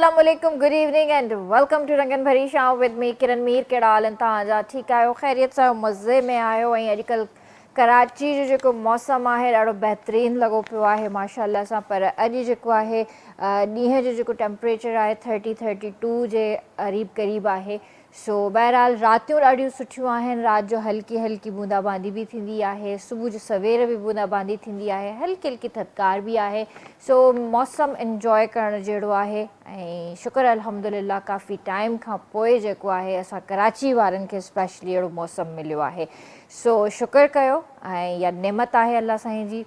अस्सलामुअलैकुम, good evening and welcome to रंगन भरी शाम विद मी किरण मीर। कहिड़ा हाल आहिनि तव्हांजा? ठीकु आहियो, ख़ैरियत सां, मज़े में आहियो? ऐं अॼुकल्ह कराची जो जेको मौसमु आहे ॾाढो बहितरीनु लॻो पियो आहे माशाअल्लाह सां। पर अॼु जेको आहे ॾींहं जो जेको टेम्परेचर आहे 30-32 जे क़रीब क़रीब आहे। सो बहरहाल रातियूं ॾाढियूं सुठियूं आहिनि। राति जो हल्की हल्की बूंदाबांदी बि थींदी आहे, सुबुह जो सवेर बि बूंदाबांदी थींदी आहे, हल्की हल्की थधिकार बि आहे। सो मौसमु इंजॉय करण जहिड़ो आहे। ऐं शुक्र अल्हम्दुलिल्लाह काफ़ी टाइम खां पोइ जेको आहे असां कराची वारनि खे स्पेशली अहिड़ो मौसमु मिलियो आहे। सो शुक्र कयो, ऐं इहा नेमत आहे अल्लाह साईं जी।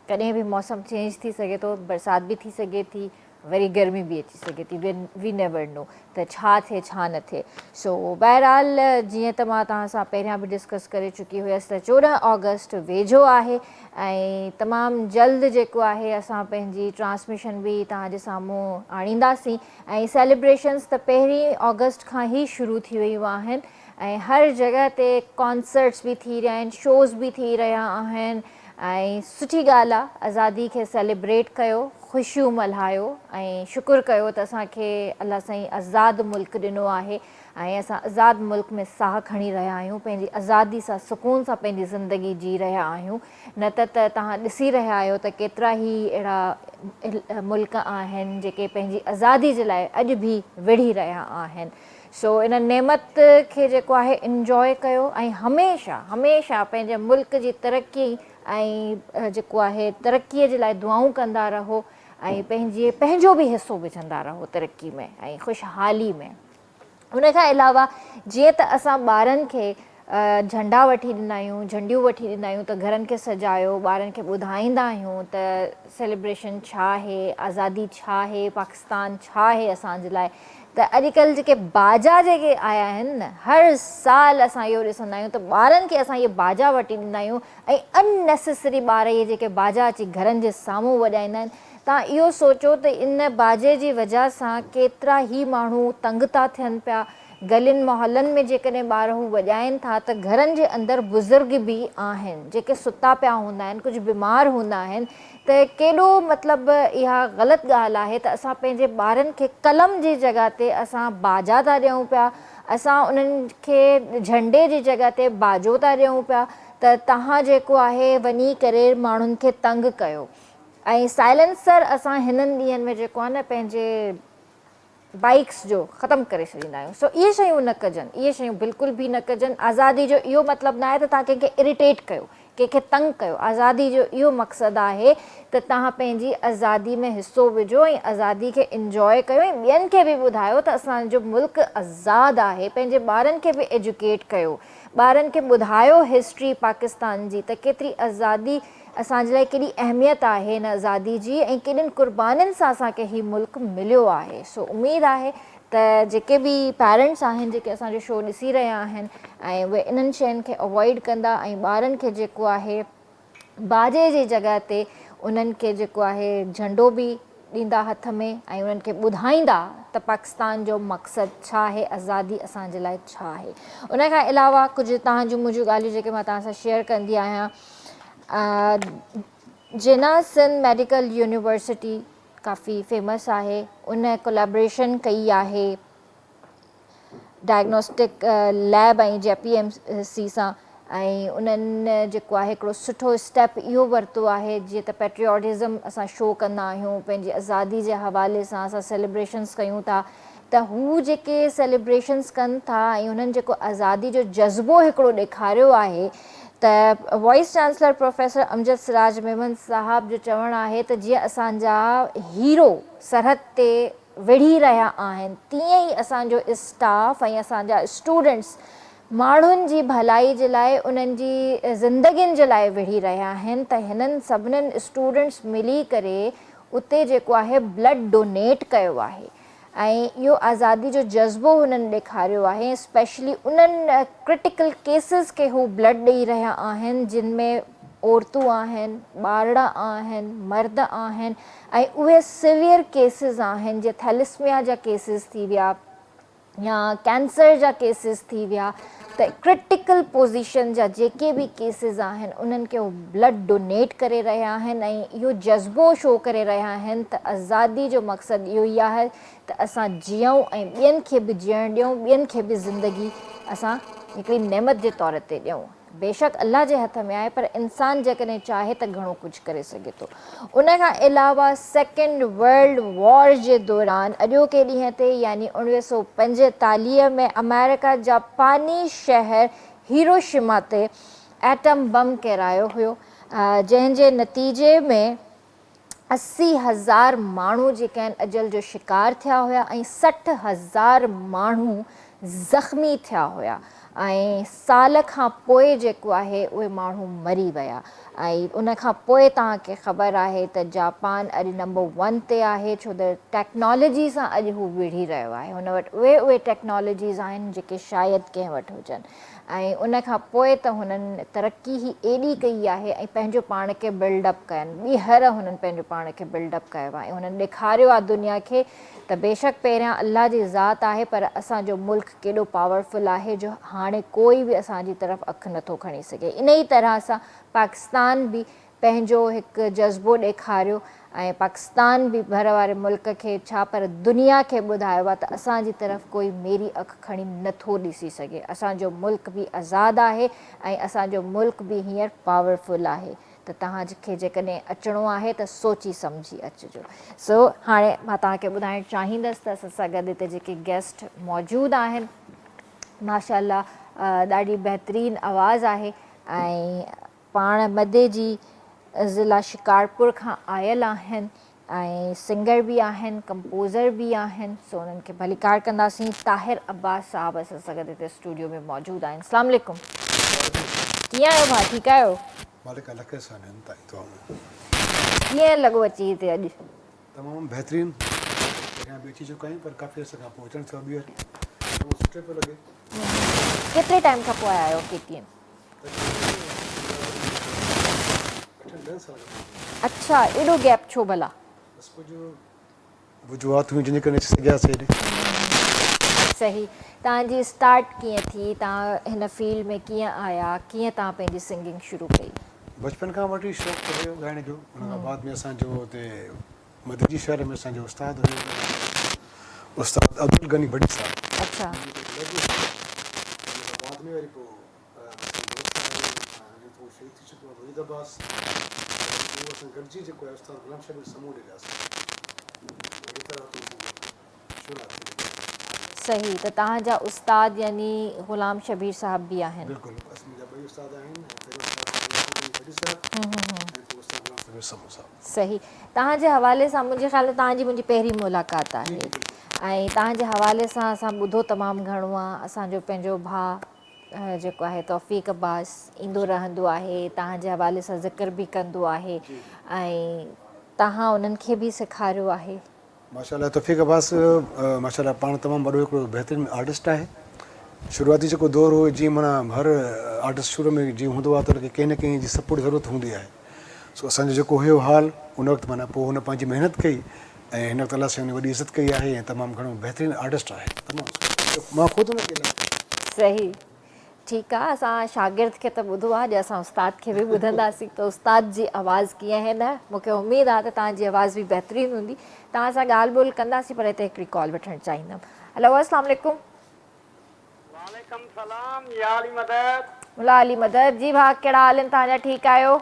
कॾहिं बि मौसमु चेंज थी सघे थो, बरसाति बि थी सघे थी, वरी गर्मी बि अची सघे थी, वी नेवर नो त छा थिए छा न थिए। सो बहरहाल जीअं त मां तव्हां सां पहिरियां बि डिस्कस करे चुकी हुयसि त 14 ऑगस्ट वेझो आहे ऐं तमामु जल्द जेको आहे असां पंहिंजी ट्रांसमिशन बि तव्हांजे साम्हूं आणींदासीं। ऐं सेलिब्रेशन्स त पहिरीं ऑगस्ट खां ई शुरू थी वियूं आहिनि ऐं हर जॻह ते कॉन्सर्ट्स बि थी रहिया आहिनि, शोज़ बि थी रहिया आहिनि। ऐं सुठी ॻाल्हि आहे, आज़ादी खे सेलिब्रेट कयो, ख़ुशियूं मल्हायो ऐं शुक्र कयो त असांखे अलाह साईं आज़ादु मुल्क ॾिनो आहे ऐं असां आज़ादु मुल्क में साह खणी रहिया आहियूं, पंहिंजी आज़ादी सां सुकून सां पंहिंजी ज़िंदगी जी रहिया आहियूं। न त तव्हां ॾिसी रहिया आहियो त केतिरा ई अहिड़ा मुल्क आहिनि जेके पंहिंजी आज़ादी जे लाइ अॼु बि विढ़ी रहिया आहिनि। सो इन नेमत खे जेको आहे इंजॉय कयो ऐं हमेशह हमेशह पंहिंजे मुल्क जी तरक़ी ऐं जेको आहे तरक़ीअ जे लाइ दुआऊं कंदा रहो ऐं पंहिंजो बि हिसो विझंदा रहो तरक़ी में ऐं ख़ुशहाली में। उन खां अलावा जीअं त असां ॿारनि खे झंडा वठी ॾींदा आहियूं, झंडियूं वठी ॾींदा आहियूं त घरनि खे सजायो, ॿारनि खे ॿुधाईंदा आहियूं त सेलिब्रेशन छा आहे, आज़ादी छा आहे, पाकिस्तान छा आहे असांजे लाइ। त अॼुकल्ह जेके बाजा जेके आया आहिनि न, हर साल असां इहो ॾिसंदा आहियूं त ॿारनि खे असां इहे बाजा वठी ॾींदा आहियूं ऐं अननेसेसरी ॿार इहे जेके बाजा अची घरनि जे साम्हूं वॼाईंदा आहिनि। तव्हां इहो सोचो त इन बाजे जी वजह सां केतिरा ई माण्हू तंग था थियनि पिया। गलियुनि मोहल्लनि में जेकॾहिं ॿार हू वॼाइनि था त घरनि जे अंदरि बुज़ुर्ग बि आहिनि जेके सुता पिया हूंदा आहिनि, कुझु बीमार हूंदा आहिनि। त केॾो मतिलबु इहा ग़लति ॻाल्हि आहे त असां पंहिंजे ॿारनि खे कलम जी जॻह ते असां बाजा था ॾियूं पिया, असां उन्हनि खे झंडे जी जॻह ते बाजो था ॾियूं पिया। त तव्हां जेको आहे वञी करे माण्हुनि खे तंग कयो। ऐं साइलेंसर असां हिननि ॾींहंनि में जेको आहे न पंहिंजे बाइक्स जो ख़तमु करे छॾींदा आहियूं। सो इहे शयूं न कजनि, इहे शयूं बिल्कुलु बि न कजनि। आज़ादी जो इहो मतिलबु न आहे त तव्हां कंहिंखे इरिटेट कयो, कंहिंखे तंग कयो। आज़ादी जो इहो मक़सदु आहे त तव्हां पंहिंजी आज़ादी में हिसो विझो ऐं आज़ादी खे इंजॉय कयो ऐं ॿियनि खे बि ॿुधायो त असांजो मुल्क आज़ादु आहे। पंहिंजे ॿारनि खे बि एजुकेट कयो, ॿारनि खे ॿुधायो हिस्ट्री पाकिस्तान जी, त केतिरी आज़ादी असांजे लाइ केॾी अहमियत आहे हिन आज़ादी जी ऐं केॾिनि क़ुर्बानीुनि सां असांखे हीउ मुल्क मिलियो आहे। सो उमेदु आहे त जेके बि पेरेंट्स आहिनि जेके असांजो शो ॾिसी रहिया आहिनि ऐं उहे इन्हनि शयुनि खे अवॉइड कंदा ऐं ॿारनि खे जेको आहे बाजे जी जॻह ते उन्हनि खे जेको आहे झंडो बि ॾींदा हथ में ऐं उन्हनि खे ॿुधाईंदा त पाकिस्तान जो मक़सदु छा आहे, आज़ादी असांजे लाइ छा आहे। उन खां अलावा कुझु तव्हां जूं मुंहिंजूं ॻाल्हियूं जेके मां तव्हां सां शेयर कंदी आहियां। जिना सिंध मेडिकल यूनिवर्सिटी काफ़ी फेमस आहे, उन कोलैबोरेशन कई आहे डायग्नोस्टिक लैब ऐं JPMC सां। ऐं उन्हनि जेको आहे हिकिड़ो सुठो स्टेप इहो वरितो आहे, जीअं त पेट्रियोटिज़म असां शो कंदा आहियूं, पंहिंजी आज़ादी जे हवाले सां असां सेलिब्रेशन्स कयूं था। त हू जेके सेलिब्रेशन्स कनि था ऐं उन्हनि जेको आज़ादी जो जज़्बो हिकिड़ो ॾेखारियो आहे, त vice chancellor professor Amjad Siraj Memon साहब जो चवणु आहे त जीअं असांजा हीरो सरहद ते विढ़ी रहिया आहिनि, तीअं ई असांजो स्टाफ ऐं असांजा स्टूडेंट्स माण्हुनि जी भलाई जे लाइ, उन्हनि जी ज़िंदगियुनि जे लाइ विढ़ी रहिया आहिनि। त हिननि सभिनीनि स्टूडेंट्स मिली करे उते जेको आहे ब्लड डोनेट कयो आहे ऐं इहो आज़ादी जो जज़्बो हुननि ॾेखारियो आहे। स्पेशली उन्हनि क्रिटिकल केसिस खे हू ब्लड ॾेई रहिया आहिनि जिन में औरतूं आहिनि, ॿारड़ा आहिनि, मर्द आहिनि ऐं उहे सीवियर केसिस आहिनि, जीअं थैलेसमिया जा केसिस थी विया या कैंसर जा केसिस थी विया त क्रिटिकल पोज़ीशन जा जेके बि केसिस आहिनि उन्हनि खे ब्लड डोनेट करे रहिया आहिनि ऐं इहो जज़्बो शो करे रहिया आहिनि त आज़ादी जो मक़सदु इहो ई आहे त असां जियूं ऐं ॿियनि खे बि जीअण ॾियूं, ॿियनि खे बि ज़िंदगी असां हिकिड़ी नेमत जे तौर ते ॾियूं। बेशक अल्लाह जे हथ में आहे पर इंसानु जेकॾहिं चाहे त घणो कुझु करे सघे थो। उन खां अलावा सेकेंड वर्ल्ड वॉर जे दौरान अॼोके ॾींहं ते यानी 1945 में अमेरिका जापानी शहर हिरोशिमा ते एटम बम किरायो हुयो, जंहिंजे नतीजे में 80,000 माण्हू जेके आहिनि अजल जो शिकार थिया हुया ऐं 60,000 माण्हू ज़ख़्मी थिया हुया ऐं साल खां पोइ जेको आहे उहे माण्हू मरी विया। ऐं उन खां पोइ तव्हांखे ख़बर आहे त जापान अॼु नंबर 1 ते आहे, छो त टेक्नोलॉजी सां अॼु हू विढ़ी रहियो आहे। हुन वटि उहे टेक्नोलॉजीज़ आहिनि जेके शायदि कंहिं वटि हुजनि ऐं उन खां पोइ त हुननि तरक़ी ई एॾी कई आहे ऐं पंहिंजो पाण खे बिल्डअप कयनि, ॿीहर हुननि पंहिंजो पाण खे बिल्डअप कयो आहे ऐं हुननि ॾेखारियो आहे दुनिया खे त बेशक पहिरियां अल्लाह जी ज़ात आहे पर असांजो मुल्क केॾो पावरफुल आहे जो हाणे कोई बि असांजी तरफ़ अखि नथो खणी सघे। इन ई तरह सां पाकिस्तान बि पंहिंजो हिकु जज़्बो ॾेखारियो ऐं पाकिस्तान बि भर वारे मुल्क खे छा पर दुनिया खे ॿुधायो आहे त असांजी तरफ़ कोई मेरी अखि खणी नथो ॾिसी सघे। असांजो मुल्क बि आज़ादु आहे ऐं असांजो मुल्क बि हींअर पावरफुल आहे त तव्हांखे जेकॾहिं अचिणो आहे त सोची सम्झी अचिजो। सो हाणे मां तव्हांखे ॿुधाइणु चाहींदसि त असां सां गॾु हिते जेके गेस्ट मौजूदु आहिनि माशाअल्लाह ॾाढी बहितरीनु आवाज़ु आहे ऐं पाण मदे जी ज़िला शिकारपुर खां आयल आहिनि ऐं सिंगर बि आहिनि, कंपोज़र बि आहिनि। सो उन्हनि खे भलीकार कंदासीं। ताहिर अब्बास साहब असां सां गॾु हिते स्टूडियो में मौजूदु आहिनि। अस्सलाम वालेकुम। कीअं आहियो भाउ, ठीकु आहियो? कीअं लॻो अची हिते अॼु? तमामु बहितरीनु, पहिरियां बि अची चुका आहियूं पर काफ़ी अर्से खां पोइ अचणु थियो ॿीहर तमामु सुठे पियो लॻे। केतिरे टाइम खां पोइ आया आहियो KTN? अच्छा, एॾो गैप छो भला? बसि कुझु वजूहात हुयूं जिन करे अची सघियासीं हेॾे। सही। तव्हांजी स्टार्ट कीअं थी, तव्हां हिन फील्ड में कीअं आया, कीअं तव्हां पंहिंजी सिंगिंग शुरू कई? बचपन खां वठी शौक़ु हुयो ॻाइण जो। उन खां बाद में असांजो हुते मदनी शहर में असांजो उस्तादु हुयो, उस्तादु अब्दुल गनी भट्टी साहब। अच्छा। बाद में वरी पोइ शहीद थी चुको आहे वहीद अब्बास, उहो असां गॾिजी जेको आहे उस्तादु गुलाम शबीर समूह ॾियासीं। सही, त तव्हांजा उस्ताद यानी गुलाम शबीर साहब बि आहिनि? बिल्कुलु, बसि मुंहिंजा ॿई उस्ताद आहिनि। सही। तव्हांजे हवाले सां मुंहिंजे ख़्याल तव्हांजी मुंहिंजी पहिरीं मुलाक़ात आहे ऐं तव्हांजे हवाले सां असां ॿुधो तमामु घणो आहे। असांजो पंहिंजो भाउ जेको आहे तौफ़ीक़ अब्बास ईंदो रहंदो आहे, तव्हांजे हवाले सां ज़िक्र बि कंदो आहे ऐं तव्हां उन्हनि खे बि सेखारियो आहे। माशाअल्लाह, तौफ़ीक़ अब्बास माशाअल्लाह पाण तमामु वॾो हिकिड़ो बहितरीनु आर्टिस्ट आहे। शुरूआती जेको दौरु हुओ जीअं माना हर आर्टिस्ट शुरू में जीअं हूंदो आहे त हुनखे कंहिं न कंहिं जी सपोर्ट ज़रूरत हूंदी आहे। सो असांजो जेको हुयो हाल उन वक़्तु माना पोइ हुन पंहिंजी महिनत कई ऐं हिन वक़्तु अलाह सां हुन वॾी इज़त कई आहे ऐं तमामु घणो बहितरीनु आर्टिस्ट आहे। तमामु मां ख़ुदि हुनखे सही। ठीकु आहे, असां शागिर्द खे त ॿुधो आहे, अॼु असां उस्ताद खे बि ॿुधंदासीं त उस्ताद जी आवाज़ु कीअं आहे। न मूंखे उमेदु आहे त तव्हांजी आवाज़ बि बहितरीनु हूंदी। तव्हां सां ॻाल्हि ॿोल कंदासीं पर हिते हिकिड़ी कॉल वठणु चाहींदमि। हलो, अस्सलाम वालेकुम। वालेकुम सलाम, या अली मदद। मुला अली मदद जी भाउ, कहिड़ा हाल आहिनि तव्हांजा, ठीकु आहियो?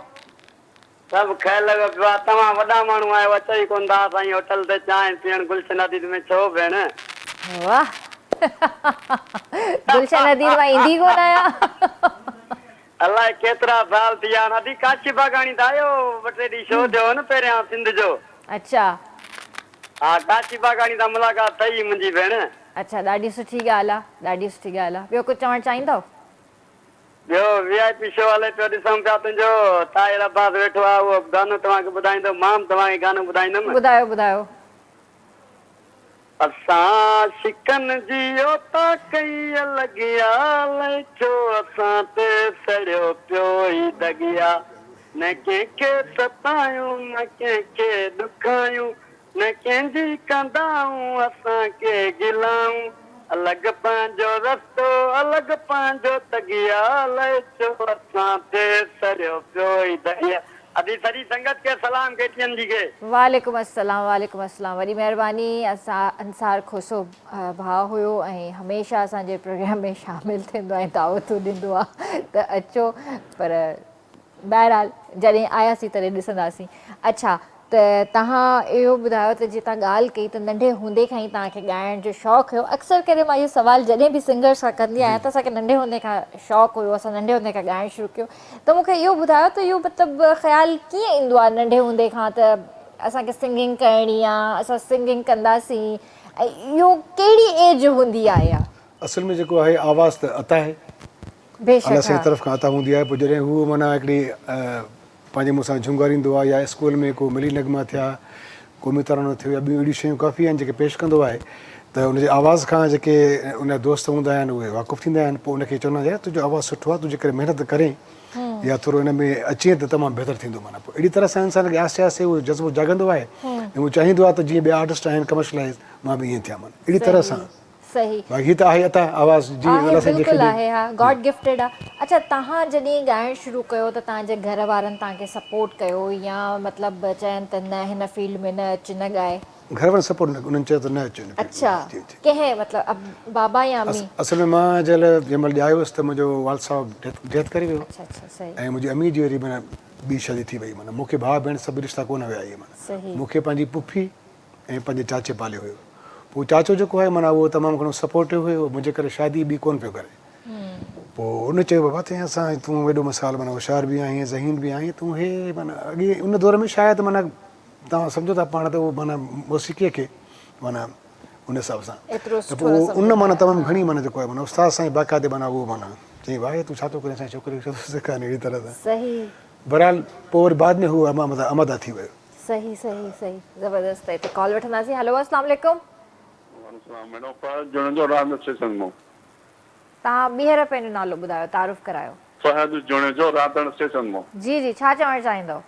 सभु ख़ैर लॻो पियो आहे। तव्हां वॾा माण्हू आहियो, अचो ई कोन था असांजी होटल ते चांहि पीअण गुलशन हदीद में। छो भेण? वाह गुलशन हदीद मां ईंदी कोन आहियां। अलाए केतिरा साल थी विया आहिनि। अदी काशी बागानी त आयो ॿ टे ॾींहं शो थियो न पहिरियां सिंध जो। अच्छा। हा, काशी बागानी सां मुलाक़ात थई मुंहिंजी भेण। अच्छा, ॾाढी सुठी ॻाल्हि आहे, ॾाढी सुठी ॻाल्हि आहे। ॿियो कुझु चवणु चाहींदव? ॿियो VIP शो हले पियो, ॾिसूं पिया तुंहिंजो ताहिर अब्बास वेठो आहे, उहो गानो तव्हांखे ॿुधाईंदो। मां तव्हांखे गानो ॿुधाईंदुमि। ॿुधायो ॿुधायो। असां शिकन जी ओता कई लॻिया छो असां ते सड़ियो पियो ई दगिया। न कंहिंखे सतायूं न कंहिंखे ॾुखायूं न कंहिंजी कंदाऊं असांखे गिलाऊं। अलग पंहिंजो रस्तो अलग पंहिंजो तगिया लय चो असां ते सरियो पियो ई दगिया अदी सॼी संगत खे सलाम केतियनि जी के वालेकुम अस्सलाम वॾी महिरबानी। असां अंसार खोसो भाउ हुयो ऐं हमेशह असांजे प्रोग्राम में शामिलु थींदो ऐं दावतूं ॾींदो आहे त अचो, पर बहरहाल जॾहिं आयासीं तॾहिं ॾिसंदासीं। अच्छा, त तव्हां इहो ॿुधायो त जीअं तव्हां ॻाल्हि कई त नंढे हूंदे खां ई तव्हांखे ॻाइण जो शौक़ु हुयो। अक्सर करे मां इहो सुवालु जॾहिं बि सिंगर सां कंदी आहियां त असांखे नंढे हूंदे खां शौक़ु हुयो, असां नंढे हूंदे खां ॻाइणु शुरू कयो। त मूंखे इहो ॿुधायो त इहो मतिलबु ख़्यालु कीअं ईंदो आहे नंढे हूंदे खां त असांखे सिंगिंग करणी आहे, असां सिंगिंग कंदासीं, ऐं इहो कहिड़ी एज हूंदी आहे? असल में जेको आहे आवाज़ त अता आहे, अलाह बेशक जी तरफ़ खां अता हूंदी आहे। पोइ जॾहिं हू माना हिकिड़ी पंहिंजे मूंसां झुंगारींदो आहे या स्कूल में को मिली नगमा थिया, को मितरानो थियो या ॿियूं अहिड़ियूं शयूं काफ़ी आहिनि जेके पेश कंदो आहे, त उनजे आवाज़ खां जेके उन दोस्त हूंदा आहिनि उहे वाक़ुफ़ु थींदा आहिनि। पोइ उनखे चवंदा आहिनि यार तुंहिंजो आवाज़ु सुठो आहे, तूं जेकर महिनत करें या थोरो हिन में अचे त तमामु बहितरु थींदो। माना पोइ अहिड़ी तरह सां इंसान खे आहिस्ते आहिस्ते उहो जज़्बो जाॻंदो आहे ऐं उहो चाहींदो आहे त जीअं ॿिया आर्टिस्ट आहिनि कमर्शलाइज़, मां बि ईअं थियां। माना अहिड़ी तरह सां सही बाक़ी त आहे अता आवाज़ जी बिल्कुलु आहे, हा, गॉड गिफ्टेड आहे। अच्छा, तव्हां जॾहिं ॻाइणु शुरू कयो त तव्हांजे घर वारनि तव्हांखे सपोर्ट कयो या मतिलबु चयनि त न हिन फील्ड में न अचु, न ॻाए? घर वारनि सपोर्ट न, उन्हनि चयो त न अचो। अच्छा, कंहिं मतिलबु बाबा या अम्मी? असल में मां जंहिं महिल ॼायो हुयुसि त मुंहिंजो वाल साहब डेथ करे वियो ऐं मुंहिंजी अम्मी जी वरी माना ॿी शादी थी वई। माना मूंखे भाउ भेण सभु रिश्ता कोन विया इहे। माना मूंखे पंहिंजी पुफी ऐं पंहिंजे चाचे पालियो हुयो। पोइ चाचो जेको आहे माना उहो तमामु घणो सपोर्टिव हुयो, मुंहिंजे करे शादी बि कोन पियो करे। पोइ उन चयो बाबा त असां तूं वॾो मिसाल माना होशियार बि आहीं, ज़हीन बि आहीं, तूं हे माना अॻे उन दौर में शायदि माना तव्हां सम्झो था पाण त उहो माना मौसीक़ीअ खे माना उन हिसाब सां त पोइ उन माना तमामु घणी माना जेको आहे माना उस्ताद सां बाक़ाइदे माना उहो माना चई भाई तूं छा थो करे असांजी छोकिरी खे सेखारे अहिड़ी तरह सां। बहरहाल पोइ वरी बाद में हू अमदा थी वियो। सही सही सही, ज़बरदस्त। हिते कॉल वठंदासीं। हेलो, अस्सलाम वालेकुम। तव्हां ॿीहर पंहिंजो नालो ॿुधायो, तारुफ़ करायो। जी जी, छा चवणु चाहींदव?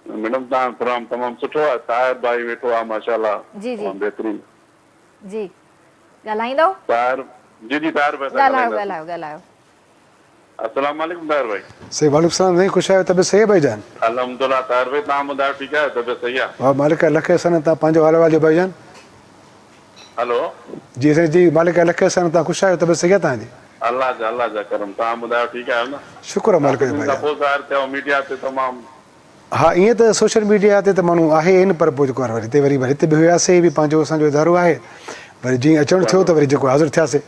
मैडम तव्हां प्रोग्राम तमामु सुठो आहे। ताहिर भाई वेठो आहे माशाल्लाह, जी जी बहितरीन। जी, ॻाल्हाईंदव? ताहिर जी जी, ताहिर भाई ॻाल्हायो। अस्सलाम वालेकुम ताहिर भाई। सही, वालेकुम सलाम। नहीं ख़ुशि आहियो? तबियत सही आहे भाईजान? अल्हम्दुलिल्लाह। ताहिर भाई तव्हां ॿुधायो ठीकु आहे? तबियत सही आहे? हा, मालिक लख सन। तव्हां पंहिंजो हाल वाल भाईजान? हेलो जी साईं जी, मालिक लख सन। तव्हां ख़ुशि आहियो? तबियत सही आहे तव्हांजी? अल्लाह जा करम। तव्हां ॿुधायो ठीकु आहियो न? शुक्र आहे मालिक जो भाईजान। मीडिया ते तमामु हा, ईअं त सोशल मीडिया ते त माण्हू आहे न, पर पोइ जेको आहे वरी हिते हिते बि हुयासीं बि, पंहिंजो असांजो इदारो आहे। वरी जीअं अचणु थियो त वरी जेको हाज़िर थियासीं।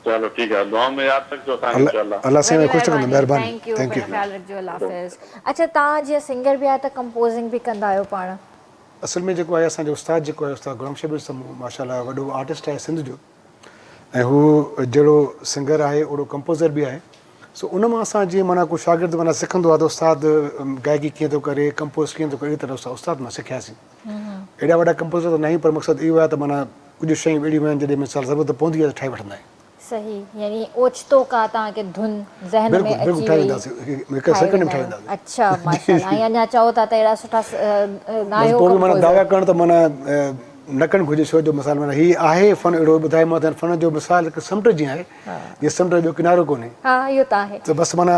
चलो ठीकु आहे, दुआ में यादि रखिजो तव्हां इंशाअल्लाह। अल्लाह साईं ख़ुशि रखंदो, महिरबानी। थैंक यू, ख़्यालु रखिजो, अल्लाह हाफ़िज़। अच्छा, तव्हां जीअं सिंगर बि आहे त कंपोज़िंग बि कंदा आहियो पाण? असल में जेको आहे असांजो उस्ताद जेको आहे उस्ताद गुलाम शबीर समूह माशाल्लाह वॾो आर्टिस्ट आहे सिंध जो, ऐं हू जहिड़ो सिंगर आहे ओड़ो कंपोज़र बि आहे। सो उन मां असां जीअं माना को शागिर्द माना सिखंदो आहे त उस्ताद गायकी कीअं थो करे, कंपोज़ कीअं थो करे, अहिड़ी तरह सां उस्ताद मां सिखियासीं। एॾा वॾा कंपोज़र त न आहियूं, पर मक़सदु इहो आहे त माना कुझु शयूं अहिड़ियूं आहिनि जॾहिं मिसाल ज़रूरत पवंदी आहे त ठाहे वठंदा आहियूं। सही, यानी ओचितो का तव्हांखे धुन ज़हन में अची वई? अच्छा, माशाल्लाह। ऐं अञा चओ था त अहिड़ा सुठा नायो पोइ बि माना दावा करणु त माना न करणु घुरिजे, छो जो मिसाल माना हीअ आहे फ़न अहिड़ो ॿुधायो मां त फ़न जो मिसाल हिकु समुंड जीअं आहे, हीअ समुंड जो ॿियो किनारो कोन्हे। हा, इहो त आहे। त बसि माना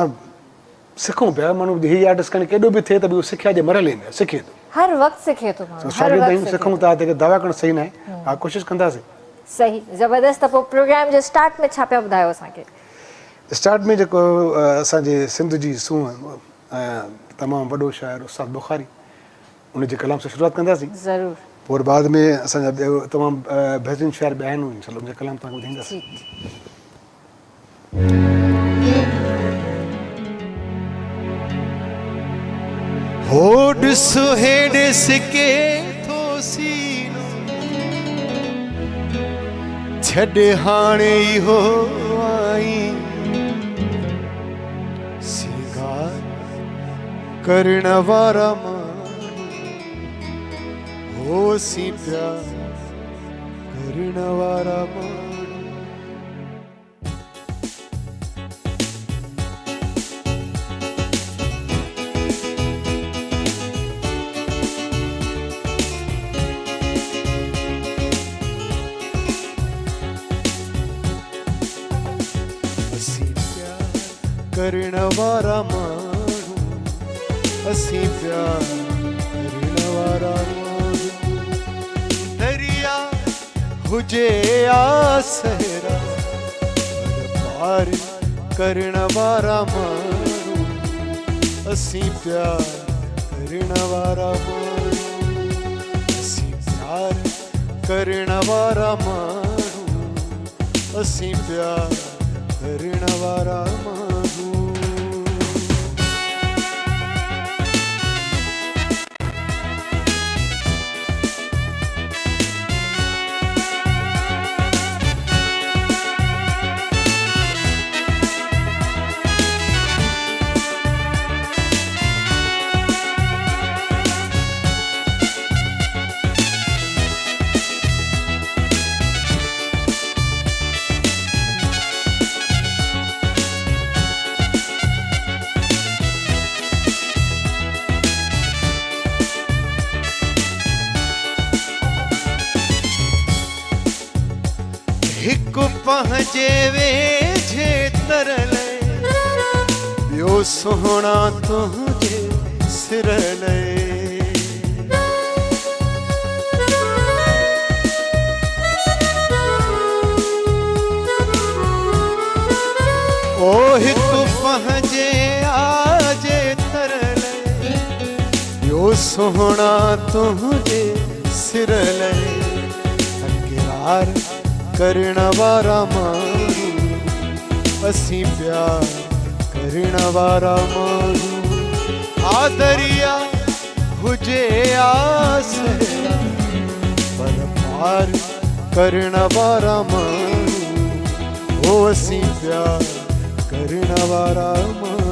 सिखूं पिया, माण्हू हीअ आर्टिस्ट खणी केॾो बि थिए त बि उहो सिखिया जे मरहले में सिखे थो, हर वक़्तु सिखे थो माण्हू। शागिर्द आहियूं, सिखूं था, त दावा करणु सही न आहे। हा, कोशिशि कंदासीं। सही, ज़बरदस्त। त पोइ प्रोग्राम जे स्टार्ट में छा पिया ॿुधायो असांखे? स्टार्ट में जेको असांजे सिंध जी सूंहं तमामु वॾो शाइर उस्ताद बुखारी, उनजे कलाम सां शुरूआति कंदासीं। ज़रूरु। पोइ बाद में असांजा ॿियो तमामु बहितरीनु शाइर ॿिया आहिनि, इंशाअल्लाह उनजा कलाम तव्हांखे ॿुधाईंदासीं। होड सुहेड सिके थो सीनो छॾे हाणे इहो आई सिंगार करण वारा माण्हू होसी पिया करण वारा माण्हू। करण वारा माण्हू असीं प्यार करण वारा माण्हू दरिया हुजे या सहरा पार करण वारा माण्हू असीं प्यार करण वारा माण्हू असीं प्यार करण वारा माण्हू असीं प्यार करण वारा माण्हू हिकु पंहिंजे वेझे तरले ॿियो सोहणा तुंहिंजे सिरले ओ हिकु पंहिंजे आजे तरले ॿियो सोहणा तुंहिंजे सिरले तकरार करण वारा माण्हू असीं प्यार करण वारा माण्हू आ दरिया हुजे या सहरा पर पार करण वारा माण्हू ओ असीं प्यार करण वारा माण्हू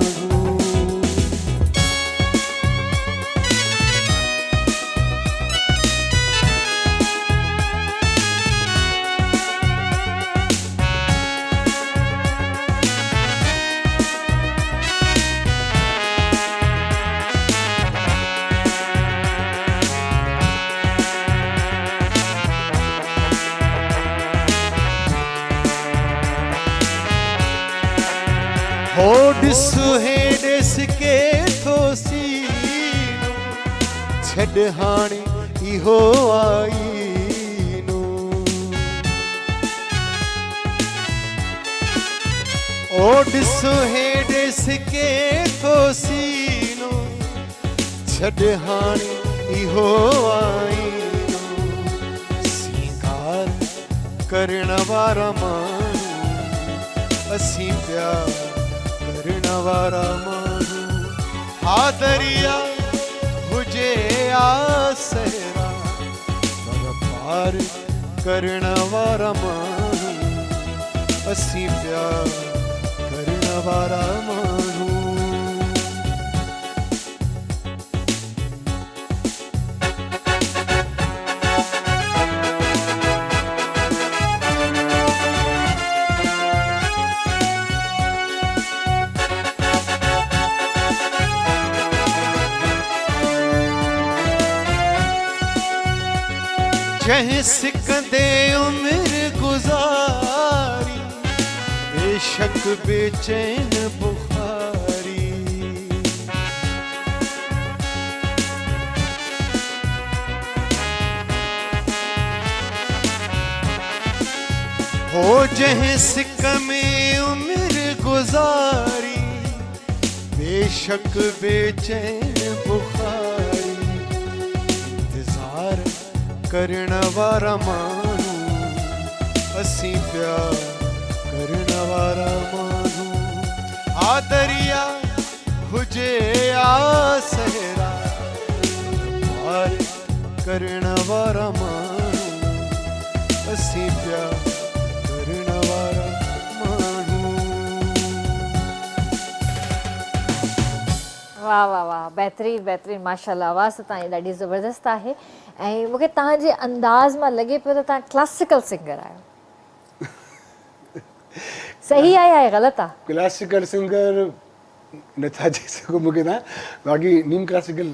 हो ॾिसु हे ॾिस के थो सीनो छॾ हाणे इहो आईनो ओ ॾिसु हे ॾिस के थो सीनो छॾ हाणे इहो आईनो सींगार करण वारा माण्हू असीं प्यार करण वारा माण्हू हा दरिया हुजे या सहरा पर पार करण वारा माण्हू असीं प्यार करण वारा माण्हू जंहिं सिकंदे उम्र गुज़ारी बेशक बेचैन बुखारी हो जंहिं सिक में उम्र गुज़ारी बेशक बेचैन बुखारी इंतज़ार करण वारा माण्हू असीं प्यार करण वारा माण्हू आ दरिया हुजे या सहरा पार करण वारा माण्हू असीं प्यार करण वारा माण्हू वाह वाह वाह बहितरीनु बहितरीनु माशाल्लाह आवाज़ त तव्हांजी ॾाढी ज़बरदस्त आहे ऐं मूंखे तव्हांजे अंदाज़ मां लॻे पियो त तव्हां क्लासिकल सिंगर आहियो सही आहे या ग़लति आहे क्लासिकल सिंगर नथा चई सघो मूंखे तव्हां बाक़ी नीम क्लासिकल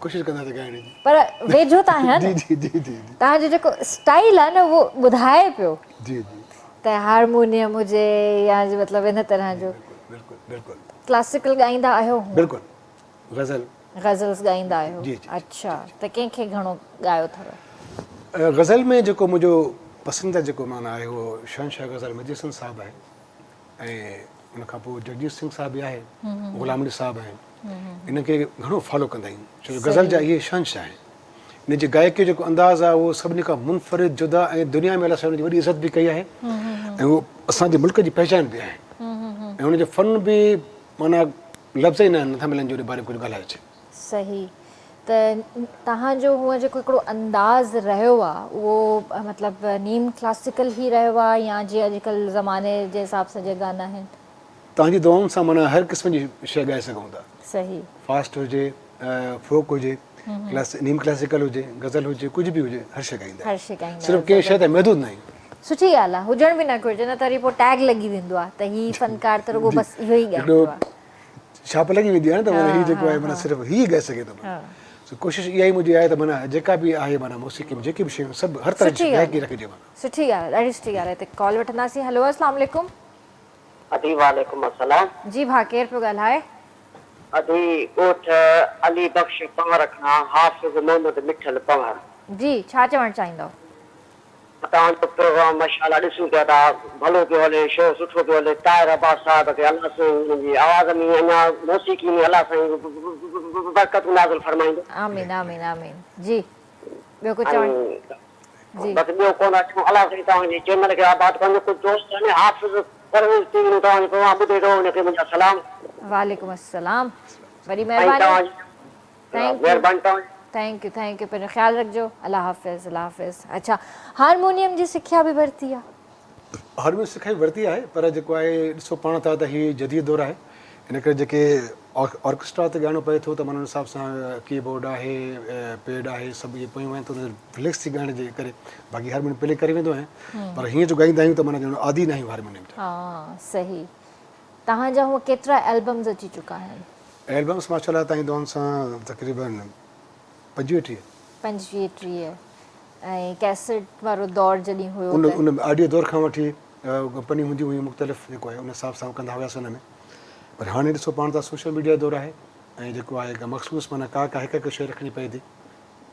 कोशिशि कंदा था ॻाइण जी पर वेझो त आहियां न जी जी जी जी तव्हांजो जेको स्टाइल आहे न उहो ॿुधाए पियो जी जी त हारमोनियम हुजे या मतिलबु इन तरह जो बिल्कुलु क्लासिकल ॻाईंदा आहियो? बिल्कुलु गज़ल गज़ल्स ॻाईंदा आहियो? जी, जी, जी, अच्छा, त कंहिंखे घणो ॻायो अथव? गज़ल में जेको मुंहिंजो पसंदीदा जेको माना आहे उहो शहनशाह गज़ल मजीद हसन साहबु आहे ऐं उनखां पोइ जगजीत सिंह साहब बि आहे, ग़ुलाम अली साहबु आहिनि। इनखे घणो फॉलो कंदा आहियूं छो जो गज़ल जा इहे शहनशाह आहिनि। इन जी गायकी जो जेको अंदाज़ आहे उहो सभिनी खां मुनफ़रिद जुदा ऐं दुनिया में अलाह सां हुनजी वॾी इज़त बि कई आहे ऐं उहो असांजे मुल्क जी पहचान बि आहे ऐं हुनजो फ़न बि माना लफ़्ज़ ई नथा मिलनि जो उन बारे में कुझु ॻाल्हाए अचे। सही। त तव्हांजो हूअं जेको हिकिड़ो अंदाज़ रहियो आहे उहो मतिलबु नीम क्लासिकल ई रहियो आहे या जीअं अॼुकल्ह ज़माने जे हिसाब सां जे गाना आहिनि? तव्हांजी दुआउनि सां माना हर क़िस्म जी शइ ॻाए सघूं था। सही। फास्ट हुजे, फोक हुजे, नीम क्लासिकल हुजे, गज़ल हुजे, कुझु बि हुजे, हर शइ ॻाईंदा हर शइ ॻाईंदा सिर्फ़ु कंहिं शइ ते महदूद न आहियूं। सुठी ॻाल्हि आहे, हुजण बि न घुरिजे, न त वरी पोइ टैग लॻी वेंदो आहे त हीउ फ़नकार त रुॻो बसि इहो ई ॻाईंदो आहे। छाप लॻी वेंदी आहे न त माना हीउ जेको आहे माना सिर्फ़ु हीउ ॻाए सघे थो। कोशिशि इहा ई मुंहिंजी आहे त माना जेका बि आहे माना मौसीक़ी में जेकी बि शयूं सभु हर तरह जी गायकी रखिजे। माना सुठी ॻाल्हि आहे, ॾाढी सुठी ॻाल्हि आहे। हिते कॉल वठंदासीं। हेलो, अस्सलाम वालेकुम। अदी वालेकुम अस्सलाम। जी भाउ, केरु पियो ॻाल्हाए? अदी ॻोठ अली बख्श पंवर खां हाफ़िज़ मोहम्मद मिठल पंवर। जी, छा चवणु चाहींदव? तव्हांजो प्रोग्राम माशाल्लाह ॾिसूं पिया था, भलो पियो हले, शो सुठो पियो हले। ताहिर अब्बास साहिब खे अलाह साईं हुनजी आवाज़ में अञा मौसीक़ी में अलाह साईं बरकत नाज़िल फरमाईंदो। आमीन आमीन आमीन। जी, ॿियो कुझु चवणु? जी, बसि ॿियो कोन अचूं। अलाह साईं तव्हांजे चैनल खे आबाद कंदो। कुझु दोस्त आहिनि हाफ़िज़ परवेज़ टीवी में तव्हांजो प्रोग्राम ॿुधे थो, हुनखे मुंहिंजा सलाम। वालेकुम अस्सलाम, वॾी ऐं महिरबानी। महिरबानी तव्हांजी। थैंक यू, पंहिंजो ख़्यालु रखिजो। अलाह हाफ़िज़, अलाह हाफ़िज़। अच्छा, हारमोनियम जी सिखिया बि वरिती आहे? हारमोनियम सिखाई वरिती आहे पर जेको आहे ॾिसो पाण था त हीउ जदीद दौरु आहे, इन करे जेके ऑर्केस्ट्रा ते ॻाइणो पए थो त माना हुन हिसाब सां कीबोर्ड आहे, पैड आहे, सभु इहे पियूं आहिनि त उन रिलैक्स थी ॻाइण जे करे बाक़ी हारमोनियम प्ले करे वेंदो आहियां पर हीअं जो ॻाईंदा आहियूं त माना ॼण आदी न आहियूं हारमोनियम जा। हा, सही। तव्हांजा हूअं केतिरा एल्बम्स अची चुका आहिनि? एल्बम्स माशाल्लाह तव्हांजी दुआउनि सां तक़रीबन 25-30 ऐं कैसेट वारो दौरु जॾहिं हुयो उन ऑडियो दौर खां वठी कंपनी हूंदी हुयूं मुख़्तलिफ़ जेको आहे उन हिसाब सां कंदा हुआसीं हुन में। पर हाणे ॾिसो पाण त सोशल मीडिया दौरु आहे ऐं जेको आहे मख़सूस माना का हिकु हिकु शइ रखणी पए थी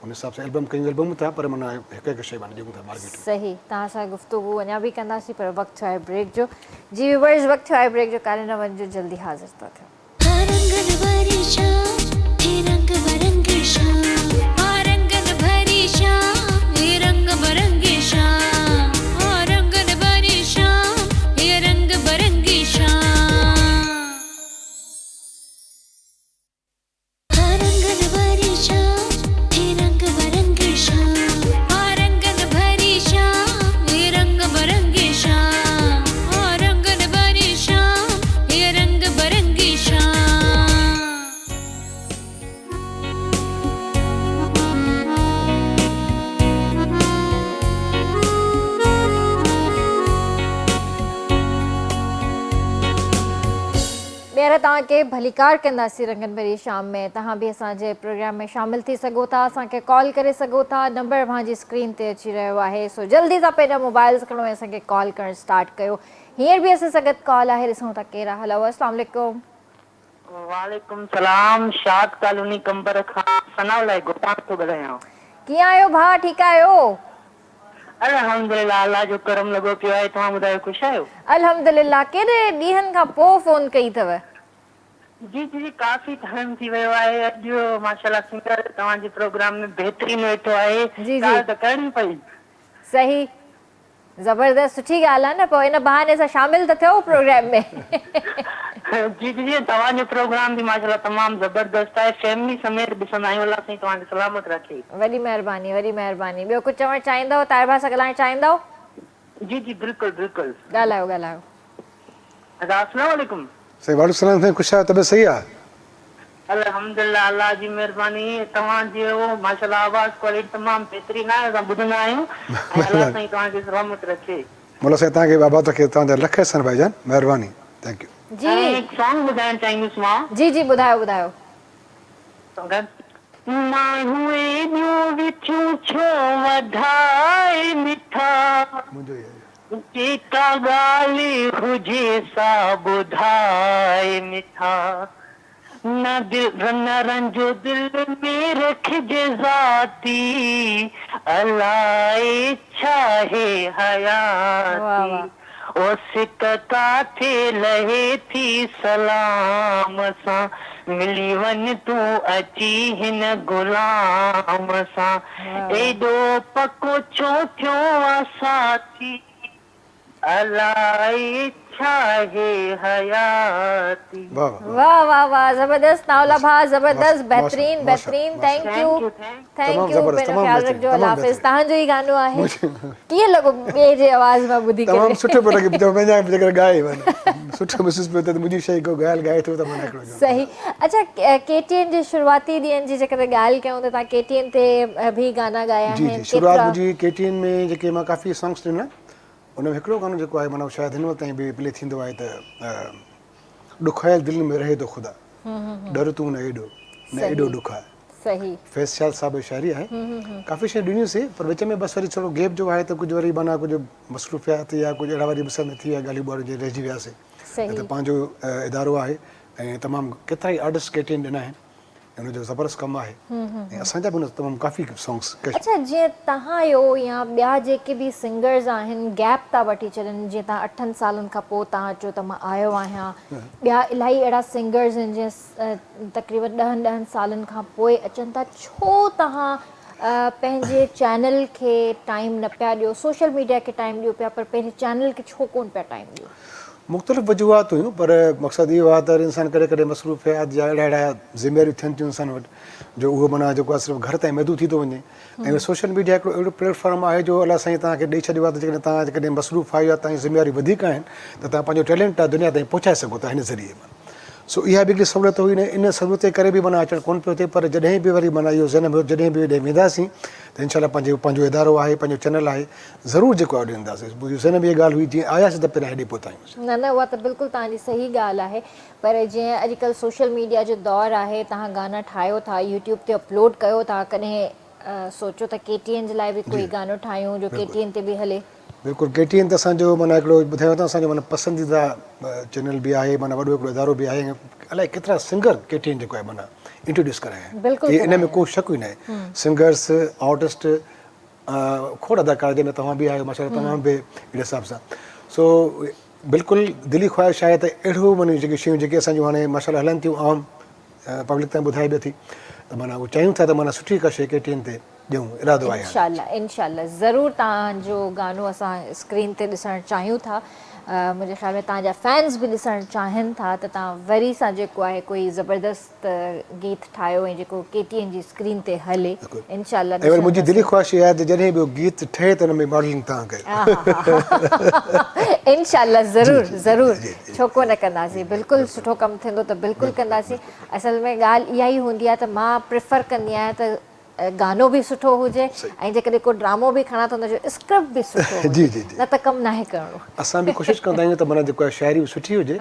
उन हिसाब सां एल्बम कयूं एल्बम था पर माना हिकु हिकु शइ माना ॾियूं था मार्केट में। सही। तव्हां सां गुफ़्तगू अञा बि कंदासीं पर वक़्तु आहे ब्रेक जो। जी व्यूअर्स, वक़्तु आहे ब्रेक जो। कारे न वञिजो, जल्दी हाज़िर था थियूं। ॿीहर तव्हांखे भलीकार कंदासीं रंगनि भरी शाम में। तव्हां बि असांजे प्रोग्राम में शामिलु थी सघो था, असांखे कॉल करे सघो था। नंबर पंहिंजी स्क्रीन ते अची रहियो आहे, सो जल्दी सां पंहिंजा मोबाइल्स खणो ऐं असांखे कॉल करणु स्टार्ट कयो। हींअर बि असां सां गॾु कॉल आहे, ॾिसूं था केरु आहे। हेलो, अस्सलाम वालेकुम। वालेकुम सलाम। शाद कॉलोनी कंबर खां सनाउल्लाह गुफ़ार थो ॻाल्हायां। कीअं आहियो भाउ, ठीकु आहियो? अल्हम्दुलिल्लाह, अल्लाह जो करम लॻो पियो आहे। तव्हां ॿुधायो, ख़ुशि आहियो? अल्हम्दुलिल्लाह। केॾे ॾींहंनि खां पोइ फ़ोन कई अथव? जी जी, काफ़ी टाइम थी वियो आहे। अॼु माशाल्लाह सिंगर तव्हांजे प्रोग्राम में बहितरीन वेठो आहे। जी ॻाल्हि त करणी पई। सही, ज़बरदस्त, सुठी ॻाल्हि आहे न। पोइ इन बहाने सां शामिलु त थियो प्रोग्राम में। जी जी, तव्हांजो प्रोग्राम बि माशाल्लाह तमामु ज़बरदस्त आहे। फैमिली समेत ॾिसंदा आहियूं। अल्लाह साईं तव्हांखे सलामत रखे। वॾी महिरबानी, वॾी महिरबानी। ॿियो कुझु चवणु चाहींदव? ताहिर भाउ सां ॻाल्हाइणु चाहींदव? जी जी, बिल्कुलु बिल्कुलु। ॻाल्हायो ॻाल्हायो। अस्सलाम वालेकुम। साईं वालेकुम सलाम। साईं ख़ुशि आहियो? तबियत सही आहे? अल्हम्दुलिल्लाह, अल्लाह जी महिरबानी। तव्हांजो माशाल्लाह आवाज़ क्वालिटी तमामु बहितरीन आहे, असां ॿुधंदा आहियूं। अल्लाह साईं तव्हांखे सलामत रखे। मोला साईं तव्हांखे बाबा रखे, तव्हांजा लख अहसन भाईजान, महिरबानी, थैंक यू। जी हिकु सॉन्ग ॿुधाइणु चाहींदुसि मां। जी जी, ॿुधायो ॿुधायो। माण्हू विछूं छो वधाए मिठा, मुंहिंजो ई आहे। जेका ॻाल्हि हुजे सा ॿुधाए मिठा न रंजो दिल में रखिजे ज़ाती अलाए छा है हयाती ओ सिक काथे लहे थी सलाम सां मिली वञ तूं अची हिन गुलाम सां एॾो पको छो थियो आहे साथी अलाए छा है हयाती। वाह वाह वाह वाह वाह, ज़बरदस्त नावला भा, ज़बरदस्त, माशा- बहितरीन माशा- बहितरीन, माशा। थैंक यू थैंक तमामु यू। ज़बरदस्त, पंहिंजो तमामु ख़्यालु बहितरीन, रखिजो, अल्लाह तमामु हाफ़िज़। बहितरीन। तव्हांजो ई गानो आहे, कीअं लॻो ॿिए जे आवाज़ में ॿुधी तमामु करे? सुठो पियो लॻे, जब वञा जेकर ॻाए वञ सुठो महसूस पियो थिए त मुंहिंजी शइ को ॻाल्हि ॻाए थो त माना हिकिड़ो ॼणो। सही। अच्छा, KTN जे शुरूआती ॾींहंनि जी जेकर ॻाल्हि कयूं त तव्हां KTN ते बि गाना ॻाया जी जी आहिनि, शुरूआति केतिरा? मुंहिंजी KTN में जेके मां काफ़ी सॉन्ग्स ॾिना उन में हिकिड़ो गानो जेको आहे माना शायदि हिन वक़्त ताईं बि प्ले थींदो आहे त ॾुखायल दिलि में रहे थो ख़ुदा डर तूं न एॾो न एॾो ॾुख आहे। सही। फैज़ साहब जी शाइरी आहे। काफ़ी शयूं ॾिनियूंसीं पर विच में बसि वरी थोरो गैप जो आहे त कुझु वरी माना कुझु मसरूफ़ियात या कुझु अहिड़ा वरी बस में थी विया ॻाल्हियूं ॿोलियूं जे रहिजी वियासीं। सही। त पंहिंजो इदारो आहे ऐं तमामु केतिरा ई आर्टिस्ट KTN ॾिना आहिनि ऐं हुनजो ज़बरदस्त कमु आहे ऐं असांजा बि हुन तमामु काफ़ी सॉन्ग्स। अच्छा, जीअं तव्हां जो या ॿिया जेके बि सिंगर्स आहिनि गैप था वठी छॾनि, जीअं तव्हां 8 सालनि खां पोइ तव्हां अचो त मां आयो आहियां, ॿिया इलाही अहिड़ा सिंगर्स आहिनि जीअं तक़रीबन 10 सालनि खां पोइ अचनि था, छो तव्हां पंहिंजे चैनल खे टाइम न पिया ॾियो, सोशल मीडिया खे टाइम ॾियो पिया पर पंहिंजे चैनल खे छो कोन पिया टाइम ॾियो? मुख़्तलिफ़ वजूहात हुयूं पर मक़सदु इहो आहे त इंसान कॾहिं कॾहिं मसरूफ़ियात या अहिड़ा अहिड़ा ज़िमेवारियूं थियनि थियूं इंसान वटि जो उहो माना जेको आहे सिर्फ़ु घर ताईं महदूदु थी थो वञे ऐं सोशल मीडिया हिकिड़ो अहिड़ो प्लेटफॉर्म आहे जो अलाह साईं तव्हांखे ॾेई छॾियो आहे त जेकॾहिं तव्हां जेकॾहिं मसरूफ़ आहियो या तव्हांजी ज़िमेवारी वधीक आहिनि त तव्हां पंहिंजो टैलेंट आहे दुनिया ताईं पहुचाए सघो था हिन ज़रिए। सो इहा बि हिकिड़ी सहूलियत हुई न, इन सहूलियत जे करे बि माना अचणु कोन पियो थिए पर जॾहिं बि वरी माना इहो ज़हन में जॾहिं बि हेॾे वेंदासीं त इनशाला पंहिंजो इदारो आहे, पंहिंजो चैनल आहे, ज़रूरु जेको आहे ॾींदासीं। मुंहिंजी ज़हन में इहा ॻाल्हि हुई जीअं आयासीं त पहिरियां हेॾे पहुता आहियूं। न न, उहा त बिल्कुलु तव्हांजी सही ॻाल्हि आहे पर जीअं अॼुकल्ह सोशल मीडिया जो दौरु आहे, तव्हां गाना ठाहियो था, यूट्यूब ते अपलोड कयो था, कॾहिं सोचो त KTN जे लाइ बि कोई गानो ठाहियूं जो KTN ते बि हले? बिल्कुलु KTN त असांजो माना हिकिड़ो ॿुधायो त असांजो माना पसंदीदा चैनल बि आहे, माना वॾो हिकिड़ो इदारो बि आहे, अलाए केतिरा सिंगर KTN जेको आहे माना इंट्रोड्यूस कराया आहिनि, इन में को शक ई न आहे। सिंगर्स, आर्टिस्ट, खोड़ अदाकार जंहिंमें तव्हां बि आहियो माशाल्लाह, तव्हां बि अहिड़े हिसाब सां। सो बिल्कुलु दिली ख़्वाहिश आहे त अहिड़ो माना जेके शयूं जेके असांजूं हाणे माशाल्लाह हलनि थियूं आम पब्लिक ताईं ॿुधाए बि थी त माना उहो चाहियूं था त माना सुठी का शइ KTN ते ॾियूं, इरादो आहे। इंशाल्लाह ज़रूरु तव्हांजो गानो असां स्क्रीन ते ॾिसणु चाहियूं था। मुंहिंजे ख़्याल में तव्हांजा फैन्स बि ॾिसणु चाहिनि था त तव्हां वरी सां जेको आहे कोई ज़बरदस्त गीत ठाहियो ऐं जेको KTN जी स्क्रीन ते हले। इंशाल्लाह। ऐं वरी मुंहिंजी दिली ख़्वाहिश इहा आहे त जॾहिं बि गीत ठहे त हुन में मॉडलिंग तव्हां कयो। इंशाल्लाह ज़रूरु ज़रूरु, छो कोन कंदासीं, बिल्कुलु सुठो कमु थींदो त बिल्कुलु कंदासीं। असल में ॻाल्हि इहा ई हूंदी आहे त मां प्रिफर कंदी आहियां त गानो बि सुठो हुजे ऐं जेकॾहिं को ड्रामो बि खणा त हुनजो स्क्रिप्ट बि सुठो हुजे, न त कमु नाहे करिणो। असां बि कोशिशि कंदा आहियूं त माना जेको आहे शाइरी बि सुठी हुजे,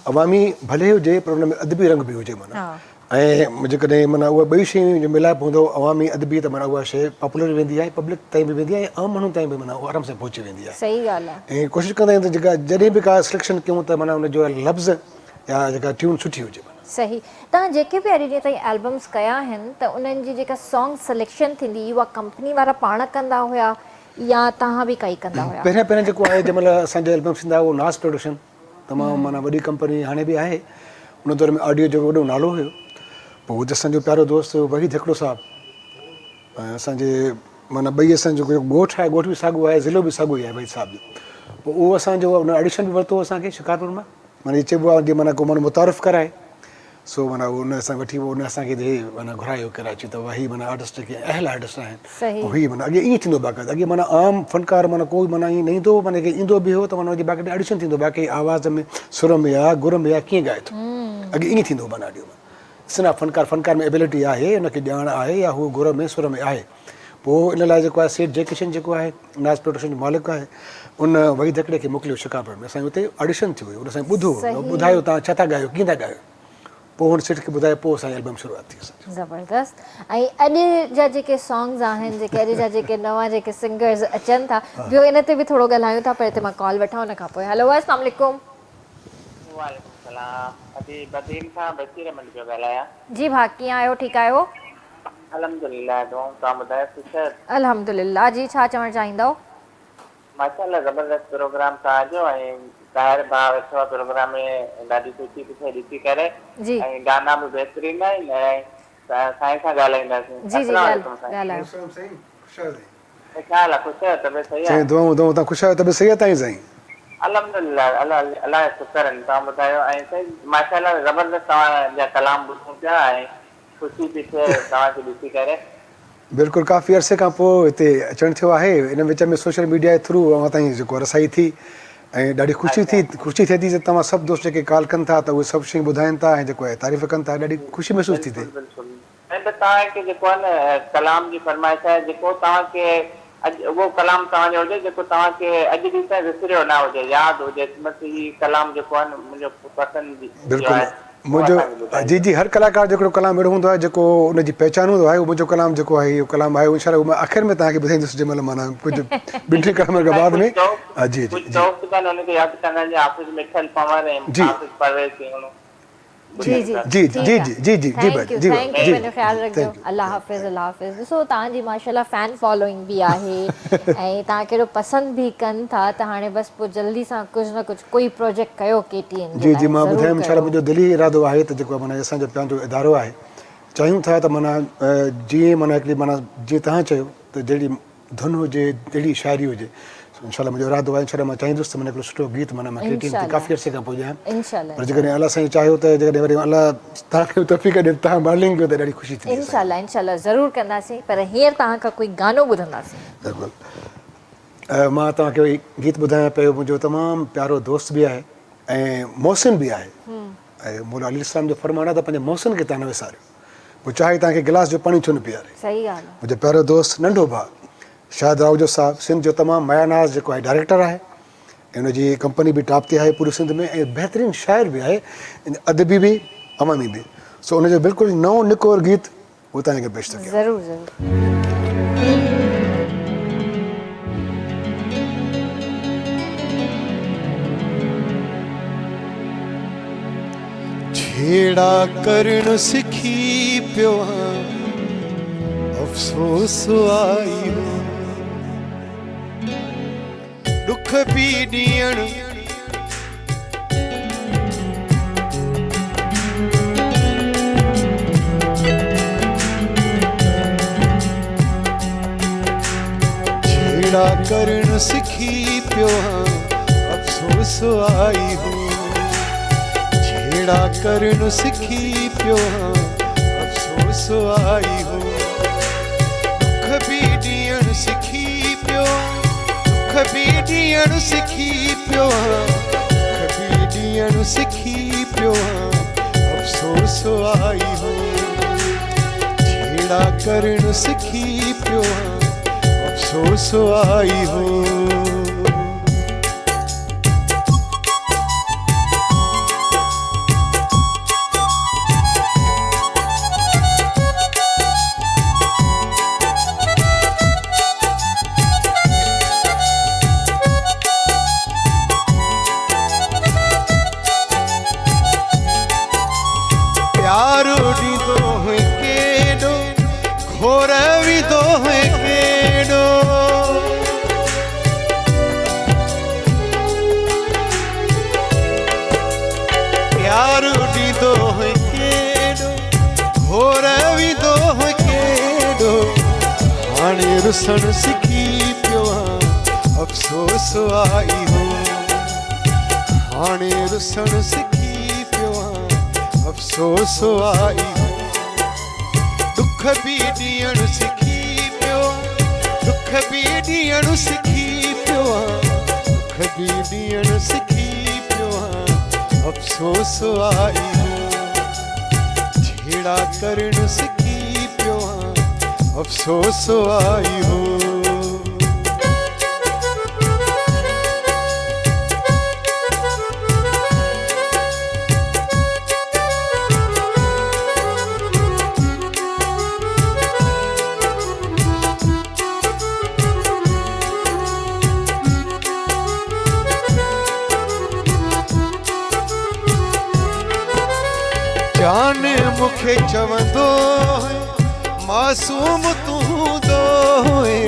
अवामी भले हुजे पर हुन में अदबी रंग बि हुजे माना, ऐं जेकॾहिं माना उहा ॿई शयूं जो मिलाप हूंदो अवामी अदबी त माना उहा शइ पॉपुलर वेंदी आहे, पब्लिक ताईं बि वेंदी आहे ऐं आम माण्हुनि ताईं बि माना उहा आराम सां पहुची वेंदी आहे। सही ॻाल्हि आहे। ऐं कोशिशि कंदा आहियूं त जेका जॾहिं बि का सिलेक्शन कयूं त माना हुनजो लफ़्ज़ या जेका ट्यून सुठी हुजे। सही। तव्हां जेके बि अॼु ॾींहं ताईं एल्बम्स कया आहिनि त उन्हनि जी जेका सॉन्ग सिलेक्शन थींदी उहा कंपनी वारा पाण कंदा हुया या तव्हां बि काई कंदा हुया? पहिरियां जेको आहे जंहिं महिल असांजा एल्बम्स थींदा उहो नाज़ प्रोडक्शन तमामु माना वॾी कंपनी हाणे बि आहे, उन दौर में ऑडियो जो वॾो नालो हुयो। पोइ उहो असांजो प्यारो दोस्त वहीद हिकिड़ो साहब ऐं असांजे माना ॿई असांजो ॻोठु आहे, ॻोठु बि साॻियो आहे, ज़िलो बि साॻियो ई आहे वहीद साहब जो। पोइ उहो असांजो उन ऑडिशन बि वरितो असांखे शिकारपुर मां, माना इहे चइबो आहे जीअं माना को माण्हू मुतारिफ़ कराए, सो माना उन असां वठी उन असांखे माना घुरायो कराची त वही माना आर्टिस्ट के अहल आर्टिस्ट आहिनि। ही माना अॻे ईअं थींदो बाक़ाइदा, अॻे माना आम फनकार माना कोई माना ईअं न ईंदो, माना ईंदो बि हो त माना हुनजी बाक़ाइदा ऑडिशन थींदो, बाक़ी आवाज़ में सुर में आहे गुर में आहे कीअं ॻाए थो, अॻे ईअं थींदो माना ऑडियो में। सिना फनकार में एबिलिटी आहे, हुनखे ॼाण आहे या हू गुर में सुर में आहे। पोइ इन लाइ जेको आहे सेठ जय किशन जेको आहे नाज़ प्रोडक्शन जो मालिक आहे, उन वहीद हिकिड़े खे मोकिलियो शिकारपुर में, असांजे हुते ऑडिशन थी हुई, उन असांखे ॿुधो ॿुधायो तव्हां छा था ॻायो, कीअं था ॻायो। पोइ हुन सेठ खे ॿुधाए पोइ असांजी एल्बम शुरूआत थी असांजी। ज़बरदस्त। ऐं अॼु जा जेके सॉन्ग्स आहिनि, जेके अॼु जा जेके नवां जेके सिंगर्स अचनि था, ॿियो इन ते बि थोरो ॻाल्हायूं था, पर हिते मां कॉल वठां हुन खां पोइ। हेलो अस्सलाम वालेकुम। वालेकुम सलाम। अभी बदीन खां बशीर अहमद पियो ॻाल्हायां। जी भाउ, कीअं आहियो? ठीकु आहियो? अल्हम्दुलिल्लाह, दुआऊं। तव्हां ॿुधायो कुझु? अल्हम्दुलिल्लाह जी। छा चवणु चाहींदव? माशाल्लाह ज़बरदस्त प्रोग्राम तव्हांजो ऐं ॿाहिरि भाउ वेठो आहे प्रोग्राम में, ॾाढी ख़ुशी थी थिए ॾिसी करे। जी ऐं गाना बि बहितरीनु आहिनि ऐं साईं सां ॻाल्हाईंदासीं। जी जी अस्सलाम वालेकुम साईं। ॻाल्हायो। छा हाल आहे? ख़ुशि आहियो? तबियत सही आहे? साईं दुआऊं दुआऊं, तव्हां ख़ुशि आहियो? तबियत सही आहे तव्हांजी साईं? अल्हम्दुलिल्लाह, अल्लाह जो शुक्र आहिनि। तव्हां ॿुधायो? ऐं साईं माशाल्लाह ज़बरदस्त तव्हांजा कलाम ॿुधूं पिया ऐं ख़ुशी थी थिए तव्हांखे ॾिसी करे। बिल्कुलु, काफ़ी अरसे खां पोइ हिते अचणु थियो आहे। इन विच में सोशल मीडिया जे थ्रू अवां ताईं जेको रसाई थी ऐं ॾाढी ख़ुशी थिए थी त तव्हां सभु दोस्त जेके कॉल कनि था त उहे सभु शयूं ॿुधाइनि था ऐं जेको आहे तारीफ़ कनि था, ॾाढी ख़ुशी महसूसु थी थिए। बिल्कुलु। ऐं तव्हांखे जेको आहे न कलाम जी फरमाइश आहे, जेको तव्हांखे अॼु उहो कलाम तव्हांजो हुजे जेको तव्हांखे अॼु ॾींहं ताईं विसरियो न हुजे, यादि हुजे। बसि हीउ कलाम जेको आहे न मुंहिंजो पसंदि बिल्कुलु मुंहिंजो जी जी हर कलाकार जो हिकिड़ो कलाम अहिड़ो हूंदो आहे जेको उनजी पहचान हूंदो आहे। उहो मुंहिंजो कलाम जेको आहे इहो कलाम आहे, इंशाअल्लाह उहो मां आख़िर में तव्हांखे ॿुधाईंदुसि जंहिं महिल माना कुझु ॿिनि टे कलामनि खां बाद में। जी जी जी हुनखे यादि कंदा आहिनि हाफ़िज़ मिठल पंवर ऐं हाफ़िज़ परवेज़ सिंह। जी जी जी जी जी जी जी जी जी थैंक यू, थैंक यू। पंहिंजो ख़्यालु रखिजो। अल्लाह हाफ़िज़, अल्लाह हाफ़िज़। ॾिसो तव्हांजी माशाल्लाह फैन फॉलोइंग बि आहे ऐं तव्हां कहिड़ो पसंदि बि कनि था, त हाणे बसि पोइ जल्दी सां कुझु न कुझु कोई प्रोजेक्ट कयो KTN जी जी मां ॿुधायां इंशाअल्लाह मुंहिंजो दिली इरादो आहे त जेको माना असांजो पंहिंजो इदारो आहे, चाहियूं था त माना जीअं माना हिकिड़ी माना जीअं तव्हां चयो त जहिड़ी धुन हुजे, जहिड़ी शाइरी हुजे, इंशाअल्लाह मुंहिंजो इरादो आहे। इंशाअल्लाह मां चाहींदुसि त माना हिकिड़ो सुठो गीत माना मां KTN ते काफ़ी अरसे खां पोइ ॼायां। इंशाअल्लाह पर जेकॾहिं अलाह साईं चाहियो त जेकॾहिं वरी अलाह तव्हांखे तौफ़ीक़ ॾिए तव्हां मॉडलिंग कयो त ॾाढी ख़ुशी थी। इंशाअल्लाह इंशाअल्लाह ज़रूरु कंदासीं, पर हींअर तव्हां खां कोई गानो ॿुधंदासीं। बिल्कुलु। मां तव्हांखे गीत ॿुधायां पियो, मुंहिंजो तमामु प्यारो दोस्त बि आहे ऐं मोहसिन बि आहे। ऐं मौला अली इस्लाम जो फरमानु आहे त पंहिंजे मोहसिन खे तव्हां न विसारियो, पोइ चाहे तव्हांखे गिलास जो पाणी छो न पीआरे। सही ॻाल्हि आहे। मुंहिंजो प्यारो दोस्त नंढो भाउ शाहिद रावजो साहब, सिंध जो तमामु मयानाज़ जेको आहे डायरेक्टर आहे ऐं हुनजी कंपनी बि टॉप ते आहे पूरे सिंध में, ऐं बहितरीनु शाइर बि आहे, अदबी बि अवामी बि। सो हुनजो बिल्कुलु नओं निकोर गीत उहो तव्हांखे पेश थो कयां। ज़रूरु ज़रूरु। छेड़ा करण सिखी पियो आं, अफ़सोस आयो दुख बि ॾियण छेड़ा करण सिखी पियो आं, अफ़सोस आई हो छेड़ा करण सिखी पियो आं, अफ़सोस आई हो दुख बि ॾियण सिखी पियो, दुख बि ॾियण सिखी पियो आं, दुख बि ॾियण सिखी पियो आं, अफ़सोस आई हो छेड़ा करण सिखी पियो आं, अफ़सोस आई हो। प्यारो ॾींदो है केॾो, घोर विधो है केॾो, प्यारो ॾींदो है केॾो, घोर विधो है केॾो, हाणे रुसण सिखी पियो आं, अफ़सोस आई हो हाणे रुसण सिखी पियो आं, अफ़सोस आई हो दुख बि ॾियण सिखी पियो, दुख बि ॾियण सिखी पियो आं, दुख बि ॾियण सिखी पियो आं, अफ़सोस आई हो छेड़ा करण सिखी पियो आं, अफ़सोस आई हो। चवंदो है मासूम तू हूंदो है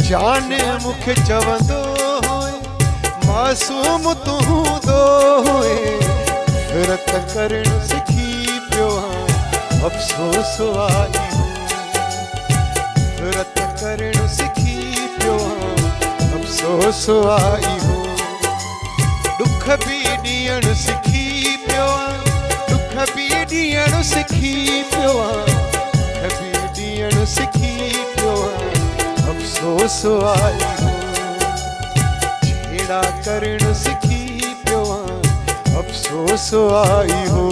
जाने मूंखे चवंदो है मासूम तू हूंदो है फिरत करण सिखी पियो अफ़सोस आई फिरत करण सिखी पियो अफ़सोस आई हो दुख बि ॾियण सिखी पियो दुख बि ॾियण सिखी पियो दुख बि ॾियण सिखी पियो अफ़सोस आई हो छेड़ा करण सिखी पियो अफ़सोस आई हो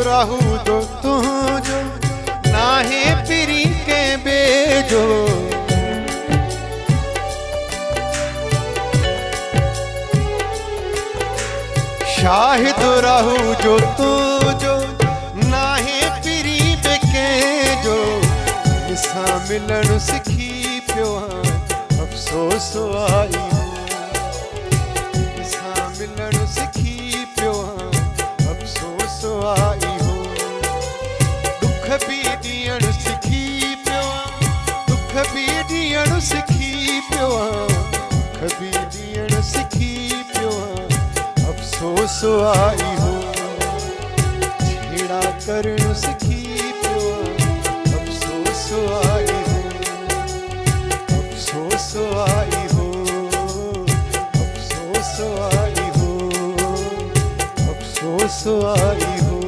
राहू दो तुझो नाहे पिरी के बेजो शाहिद राहू जो तुझो नाहे पिरी बेके जो मिसा मिलण सिखी पियो अफ़सोस आई हो मिसा मिलण सिखी पियो अफ़सोस आई दुख बि ॾियण सिखी पियो दुख बि ॾियण सिखी पियो दुख बि ॾियण सिखी पियो अफ़सोस आई हो छेड़ा करण सिखी पियो अफ़सोस आई हो अफ़सोस आई हो अफ़सोस आई हो अफ़सोस आई हो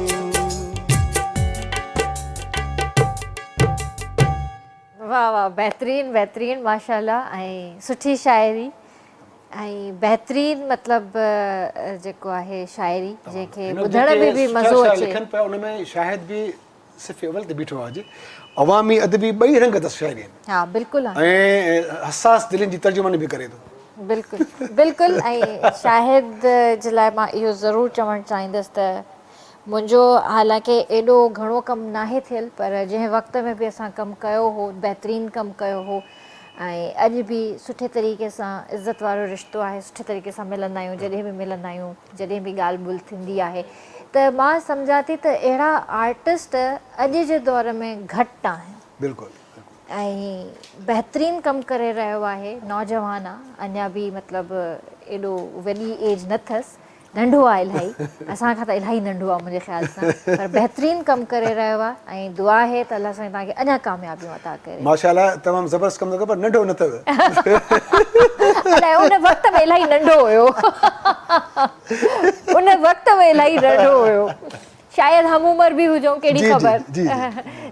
वाह वाह बहितरीन बहितरीन माशाल्लाह ऐं सुठी शाइरी ऐं बहितरीन मतिलबु जेको आहे शाइरी जंहिंखे ॿुधण में बि मज़ो अचे लिखनि पिया उन में शाहिद बि सिर्फ़ु अवल ते बीठो आहे अवामी अदबी ॿई रंग अथसि शाइरीअ में हा बिल्कुलु आहे ऐं हसास दिलनि जी तर्जुमानी बि करे थो बिल्कुलु बिल्कुलु ऐं शाहिद जे लाइ मां इहो ज़रूरु चवणु चाहींदसि त मुंहिंजो हालांकि एॾो घणो कमु नाहे थियलु पर जंहिं वक़्त में बि असां कमु कयो हो बहितरीनु कमु कयो हो ऐं अॼु बि सुठे तरीक़े सां इज़त वारो रिश्तो आहे सुठे तरीक़े सां मिलंदा आहियूं जॾहिं बि मिलंदा आहियूं जॾहिं बि ॻाल्हि ॿोल्हि थींदी आहे त मां सम्झां थी त अहिड़ा आर्टिस्ट अॼु जे दौर में घटि आहिनि बिल्कुलु ऐं बहितरीनु कमु करे रहियो आहे नौजवान आहे अञा बि मतिलबु एॾो वॾी एज न अथसि नंढो आहे इलाही असांखां त इलाही नंढो आहे मुंहिंजे ख़्याल सां पर बहितरीनु कमु करे रहियो आहे ऐं दुआ आहे त अलाह साईं तव्हांखे अञा कामयाबियूं अता करे माशाल्लाह तमामु ज़बरदस्त कमु थो करे पर नंढो न अथव अलाए उन वक़्त में इलाही नंढो हुयो उन वक़्त में इलाही नंढो हुयो शायदि हम उमिरि बि हुजूं कहिड़ी ख़बर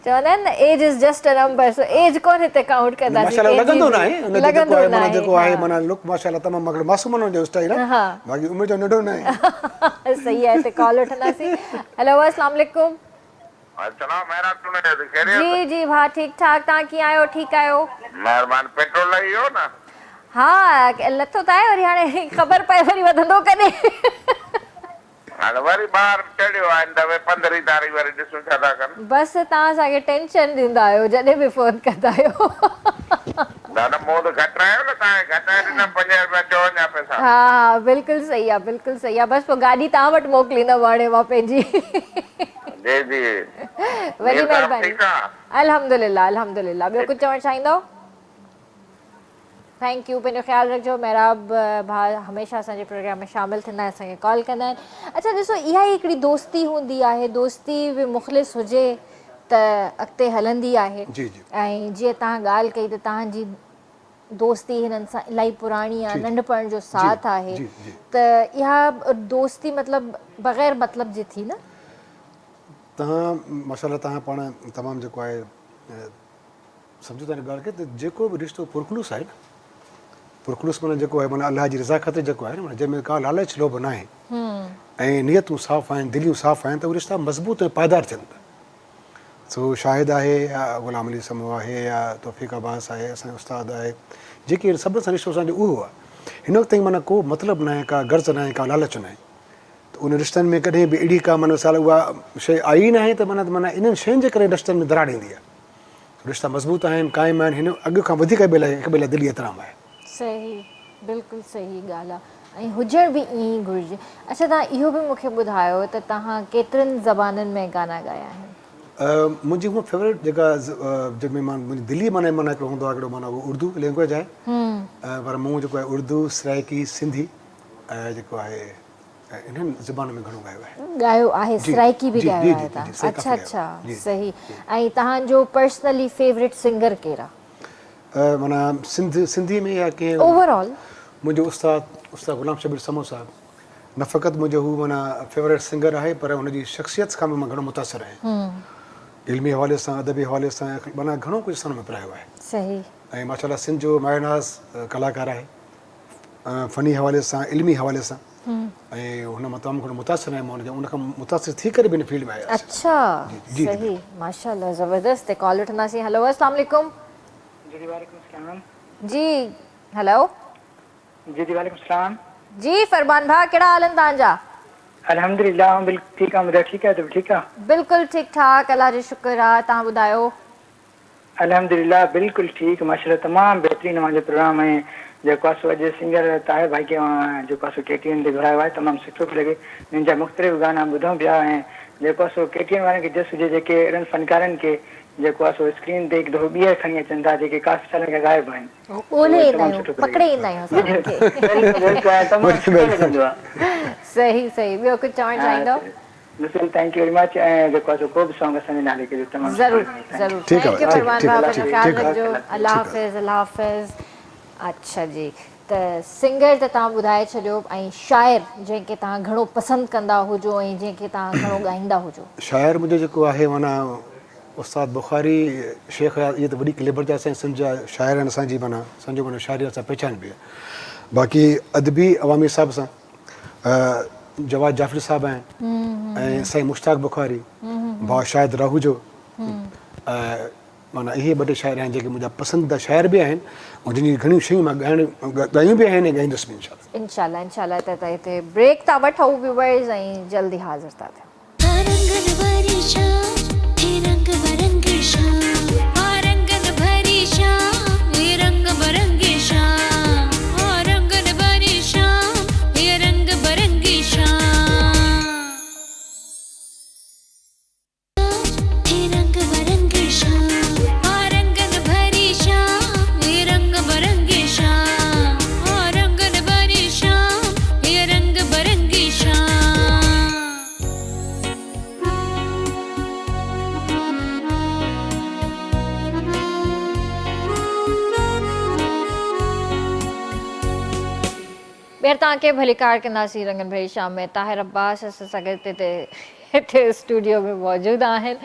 चवंदा आहिनि न age is just a number so age कोन हिते काउंट कंदासीं लॻंदो न आहे उन जेको आहे माना लुक माशाल्लाह तमामु मगर मासूमन जो स्टाइल आहे बाक़ी उमिरि जो नंढो न आहे सही आहे हिते कॉल वठंदासीं हेलो अस्सलाम वालेकुम जी जी भाउ ठीकु ठाक तव्हां कीअं आहियो ठीकु आहियो महिरबानी पेट्रोल लही वियो न हा लथो त आहे वरी हाणे ख़बर पए वरी वधंदो कॾहिं हाणे वरी ॿार चढ़ियो आहे दफ़े 15 तारीख़ वरी ॾिसूं छा था कनि बसि तव्हां असांखे टेंशन ॾींदा आहियो जॾहिं बि फोन कंदा आहियो दादा मूं त घटायो न तव्हांखे घटाए ॾिना 5 रुपया 54 पैसा हा हा बिल्कुलु सही आहे बसि पोइ गाॾी तव्हां वटि मोकिलींदमि हाणे मां पंहिंजी जी जी वॾी महिरबानी अल्हम्दुलिल्लाह ॿियो कुझु चवणु चाहींदव थैंक यू पंहिंजो ख़्यालु रखिजो मेहराब भाउ हमेशह असांजे प्रोग्राम में शामिलु थींदा आहिनि असांखे कॉल कंदा आहिनि अच्छा ॾिसो इहा ई हिकिड़ी दोस्ती हूंदी आहे दोस्ती बि मुख़लिस हुजे त अॻिते हलंदी आहे ऐं जीअं तव्हां ॻाल्हि कई त तव्हांजी दोस्ती हिननि सां इलाही पुराणी आहे नंढपण जो साथ आहे त इहा दोस्ती मतिलबु बग़ैर मतिलब जी थी न तव्हां माशाल्लाह तव्हां पाण तमामु जेको आहे सम्झो था हिन ॻाल्हि खे त जेको बि रिश्तो पुरखलूस आहे न पुरखलूस माना जेको आहे माना अलाह जी रज़ा ख़ातिर जेको आहे न माना जंहिंमें का लालच लोभ न आहे ऐं नियतूं साफ़ु आहिनि, दिलियूं साफ़ु आहिनि, त उहे रिश्ता मज़बूत ऐं पाइदार थियनि था। सो शाहिद आहे या ग़ुलाम अली समो आहे या तौफ़ीक़ अब्बास आहे, असांजो उस्तादु आहे, जेके सभिनी सां रिश्तो असांजो उहो आहे। हिन वक़्त ताईं माना को मतिलबु न आहे, का गर्ज़ न आहे, का लालच न आहे। त उन रिश्तनि में कॾहिं बि अहिड़ी का माना मिसाल उहा शइ आई न आहे त माना इन्हनि शयुनि जे करे रिश्तनि में दरार ईंदी आहे। रिश्ता मज़बूत आहिनि, क़ाइमु आहिनि, हिन अॻु खां वधीक हिक ॿिए लाइ दिली एतिराम आहे। सही, बिल्कुलु सही ॻाल्हि आहे, ऐं हुजण बि ईअं ई घुरिजे। अच्छा, तव्हां इहो बि मूंखे ॿुधायो त तव्हां केतिरनि ज़बाननि में गाना ॻाया आहिनि? मुंहिंजी हूअ फेवरेट जेका जंहिंमें मुंहिंजी दिल्ली माना हिकिड़ो हूंदो आहे, हिकिड़ो माना उहो उर्दू लैंग्वेज आहे, पर मूं जेको आहे उर्दू, सराइकी, सिंधी जेको आहे इन्हनि ज़बान में घणो ॻायो आहे। ॻायो आहे, सराइकी बि ॻायो आहे तव्हां? अच्छा अच्छा, सही। ऐं तव्हांजो पर्सनली फेवरेट सिंगर केरु आहे? माना सिंधी में या कंहिं ओवरऑल? मुंहिंजो उस्ताद ग़ुलाम शबीर समो साहिबु न फ़क़ति मुंहिंजो हू माना फेवरेट सिंगर आहे, पर हुनजी शख़्सियत खां बि मां घणो मुतासिर आहियां। इल्मी हवाले सां, अदबी हवाले सां माना घणो कुझु सन में पढ़ायो आहे। सही। ऐं माशाल्लाह सिंध जो मायनाज़ कलाकार आहे, फ़नी हवाले सां, इल्मी हवाले सां, ऐं हुन मां तमामु घणो मुतासिर आहियां। मां उनखां मुतासिर थी करे बि हिन फील्ड में आहियां। अच्छा, सही, माशाल्लाह, ज़बरदस्त। कॉल वठंदासीं। हेलो, अस्सलाम वालेकुम। जी वालेकुम सलाम। जी हेलो। जी वालेकुम सलाम। जी फरमान भाउ, कहिड़ा हाल आहिनि तव्हांजा? अल्हम्दुलिल्लाह, बिल्कुलु ठीकु आहे। ॿुधायो, ठीकु आहे? ठीकु आहे, बिल्कुलु ठीकु ठाक, अल्लाह जो शुक्र आहे। तव्हां ॿुधायो? अल्हम्दुलिल्लाह, बिल्कुलु ठीकु, माशाल्लाह, तमामु बहितरीनु मुंहिंजो प्रोग्राम आहे। जेको आहे सो अॼु सिंगर ताहिर भाई खे जेको आहे सो KTN ते घुरायो आहे, तमामु सुठो पियो लॻे। हिन जा मुख़्तलिफ़ गाना ॿुधूं पिया, ऐं जेको आहे सो KTN वारनि खे जस हुजे, जेके अहिड़नि फ़नकारनि खे जेको आहे सो स्क्रीन ते हिकु दफ़ो ॿीहर खणी अचनि था, जेके काफ़ी सालनि खां गाइब आहिनि, ॻोल्हे ईंदा आहियूं, पकिड़े ईंदा आहियूं असां उन्हनि खे। तमामु सुठो लॻंदो आहे। सही सही। ॿियो कुझु चवणु चाहींदव? बिल्कुलु, थैंक यू वेरी मच। ऐं जेको आहे सो को बि सॉन्ग असांजे नाले खे तमामु ज़रूरु ज़रूरु। थैंक यू फरमान भाउ, पंहिंजो ख़्यालु रखिजो। अल्लाह हाफ़िज़, अल्लाह हाफ़िज़। अच्छा जी, त सिंगर त तव्हां ॿुधाए छॾियो, ऐं शाइर जंहिंखे तव्हां घणो पसंदि कंदा हुजो ऐं जंहिंखे तव्हां घणो ॻाईंदा हुजो? शाइर मुंहिंजो जेको आहे माना उस्ताद बुखारी शेख आहे। इहे त वॾी क्लेबर जा असांजे सिंध जा शाइर आहिनि, असांजी माना सम्झो माना शाइरी असां पहचान बि आहे। बाक़ी अदबी अवामी हिसाब सां जवाद जाफ़री साहिबु आहिनि, ऐं साईं मुश्ताक बुखारी, भाउ शाहिद राहूजो, माना इहे ॿ टे शाइर आहिनि जेके मुंहिंजा पसंदीदा शाइर बि आहिनि, ऐं जिन घणियूं शयूं मां ॻायूं बि आहिनि ऐं ॻाईंदुसि बि इंशाल्लाह। इंशाल्लाह। त हिते ब्रेक था वठूं व्यूअर्स, ऐं जल्दी हाज़िर था थियूं। ॿीहर तव्हांखे भलीकार कंदासीं रंगन भरी शाम में। ताहिर अब्बास असां सां गॾु हिते स्टूडियो में मौजूदु आहिनि।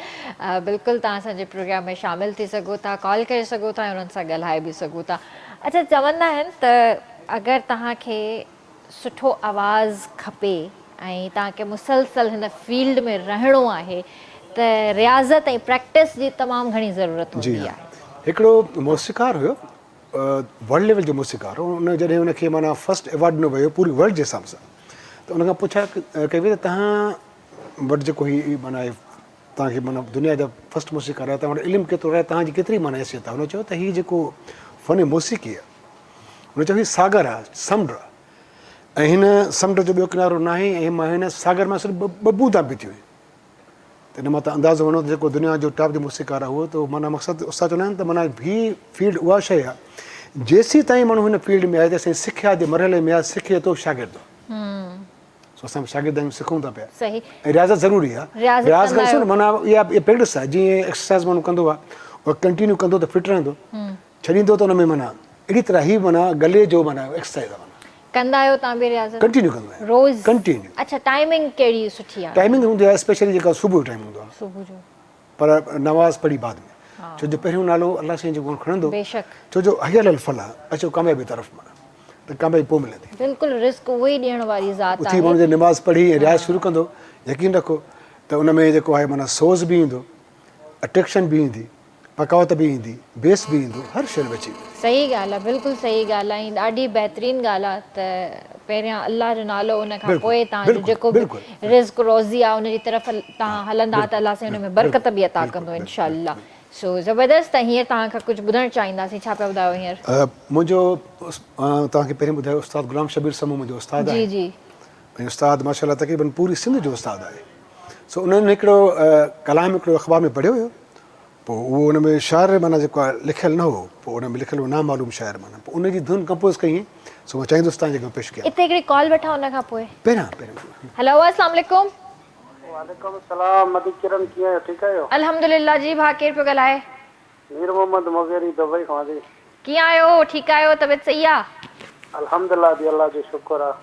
बिल्कुलु तव्हां असांजे प्रोग्राम में शामिलु थी सघो था, कॉल करे सघो था, ऐं उन्हनि सां ॻाल्हाए बि सघो था। अच्छा, चवंदा आहिनि त अगरि तव्हांखे सुठो आवाज़ु खपे ऐं तव्हांखे मुसलसल हिन फील्ड में रहणो आहे त रियाज़त ऐं प्रैक्टिस जी तमामु घणी ज़रूरत हूंदी आहे। हिकिड़ो मौसीक़ार हुयो, वर्ल्ड लेवल जो मौसीक़ार हो। उन जॾहिं हुनखे माना फस्ट अवॉर्ड ॾिनो वियो पूरी वर्ल्ड जे हिसाब सां, त उनखां पुछा कई वई त तव्हां वटि जेको हीउ माना तव्हांखे माना दुनिया जा फस्ट मौसीक़ार आहे, तव्हां वटि इल्मु केतिरो आहे, तव्हांजी केतिरी माना हैसियत आहे? हुन चयो त हीउ जेको फ़न मौसीक़ी आहे, हुन चयो हीउ सागर आहे, समुंड आहे, ऐं हिन समुंड जो ॿियो किनारो न आहे, ऐं मां हिन सागर मां सिर्फ़ु ॿ बूंदा पीतियूं आहिनि। त हिन मां त अंदाज़ो वञो त जेको दुनिया जो टॉप जो मौसीक़ार आहे उहो त माना मक़सदु उस्ताद चवंदा आहिनि त माना हीअ फील्ड उहा शइ आहे जेसीं ताईं माण्हू हिन फील्ड में आहे, तेसीं सिखिया जे मरहले में आहे, सिखे थो शागिर्द। सो असां शागिर्द आहियूं, सिखूं था पिया। सही। ऐं रियाज़त ज़रूरी आहे। रियाज़ कयोसीं न, माना इहा प्रैक्टिस आहे। जीअं एक्सरसाइज़ माण्हू कंदो आहे और कंटिन्यू कंदो त फिट रहंदो, छॾींदो त हुन में माना अहिड़ी तरह ई माना गले जो माना एक्सरसाइज़ आहे। कंदा आहियो तव्हां बि रियाज़त? कंटिन्यू कंदो आहियां रोज़ कंटिन्यू। अच्छा, टाइमिंग कहिड़ी सुठी आहे? टाइमिंग हूंदी आहे स्पेशली जेका सुबुह जो टाइम हूंदो आहे, सुबुह जो, पर नमाज़ पढ़ी बाद में। छो जो पहिरियों नालो अलाह साईं जेको खणंदो, बेशक, छो जो हयल फल आहे, अचो कामयाबी तरफ़ माना। त त कामयाबी पोइ मिलंदी। बिल्कुलु रिस्क उहो ई ॾियण वारी ज़ात उथी आहे। माण्हू जे निमाज़ पढ़ी ऐं रियाज़ शुरू कंदो, यकीन रखो त उन में जेको आहे माना सोज़ बि ईंदो, अट्रैक्शन बि ईंदी, पकावत बि ईंदी, बेस बि ईंदो, हर शइ में अची वेंदी। सही ॻाल्हि आहे, बिल्कुलु सही ॻाल्हि आहे। ऐं ॾाढी बहितरीनु ॻाल्हि आहे त पहिरियां अलाह जो नालो, उन खां बिल्कुलु, पोइ तव्हांजो बिल्कुलु, जेको बि बिल्कुलु। रिज़्क रोज़ी आहे उनजी तरफ़ तव्हां हलंदा त अलाह साईं हुन में बरकत बि अता कंदो इंशाअल्लाह। सो ज़बरदस्त। त हींअर तव्हां खां कुझु ॿुधणु चाहींदासीं, छा पिया ॿुधायो हींअर? मुंहिंजो तव्हांखे पहिरीं ॿुधायो उस्तादु ग़ुलाम शबीर समूह मुंहिंजो उस्तादु जी आहे। जी ऐं उस्तादु माशाल्लाह तक़रीबन पूरी सिंध जो उस्तादु आहे। सो उन्हनि हिकिड़ो कलाम हिकिड़ो अख़बार में पढ़ियो हुयो, पोइ उहो उन में शाइर माना जेको आहे लिखियलु न हो, पोइ उन में लिखियलु हो नामालूम शाइर, माना पोइ उनजी धुन कंपोज़ कई, सो मां चाहींदुसि तव्हांजे अॻियां पेश कयां। हिते हिकिड़ी कॉल वठां उन खां पोइ। पहिरियां हेलो, अस्सलाम वालेकुम। वालेकुम सलाम। मदी किरण कीअं आहियो? ठीकु आहियो? अल्हम्दुलिल्लाह जी। भाउ केरु पियो ॻाल्हाए? मीर मोहम्मद मोगेरी दुबई खां जी। कीअं आहियो? ठीकु आहियो? तबियत सही आहे? अल्हम्दुलिल्लाह जी, अल्लाह जो शुक्र आहे।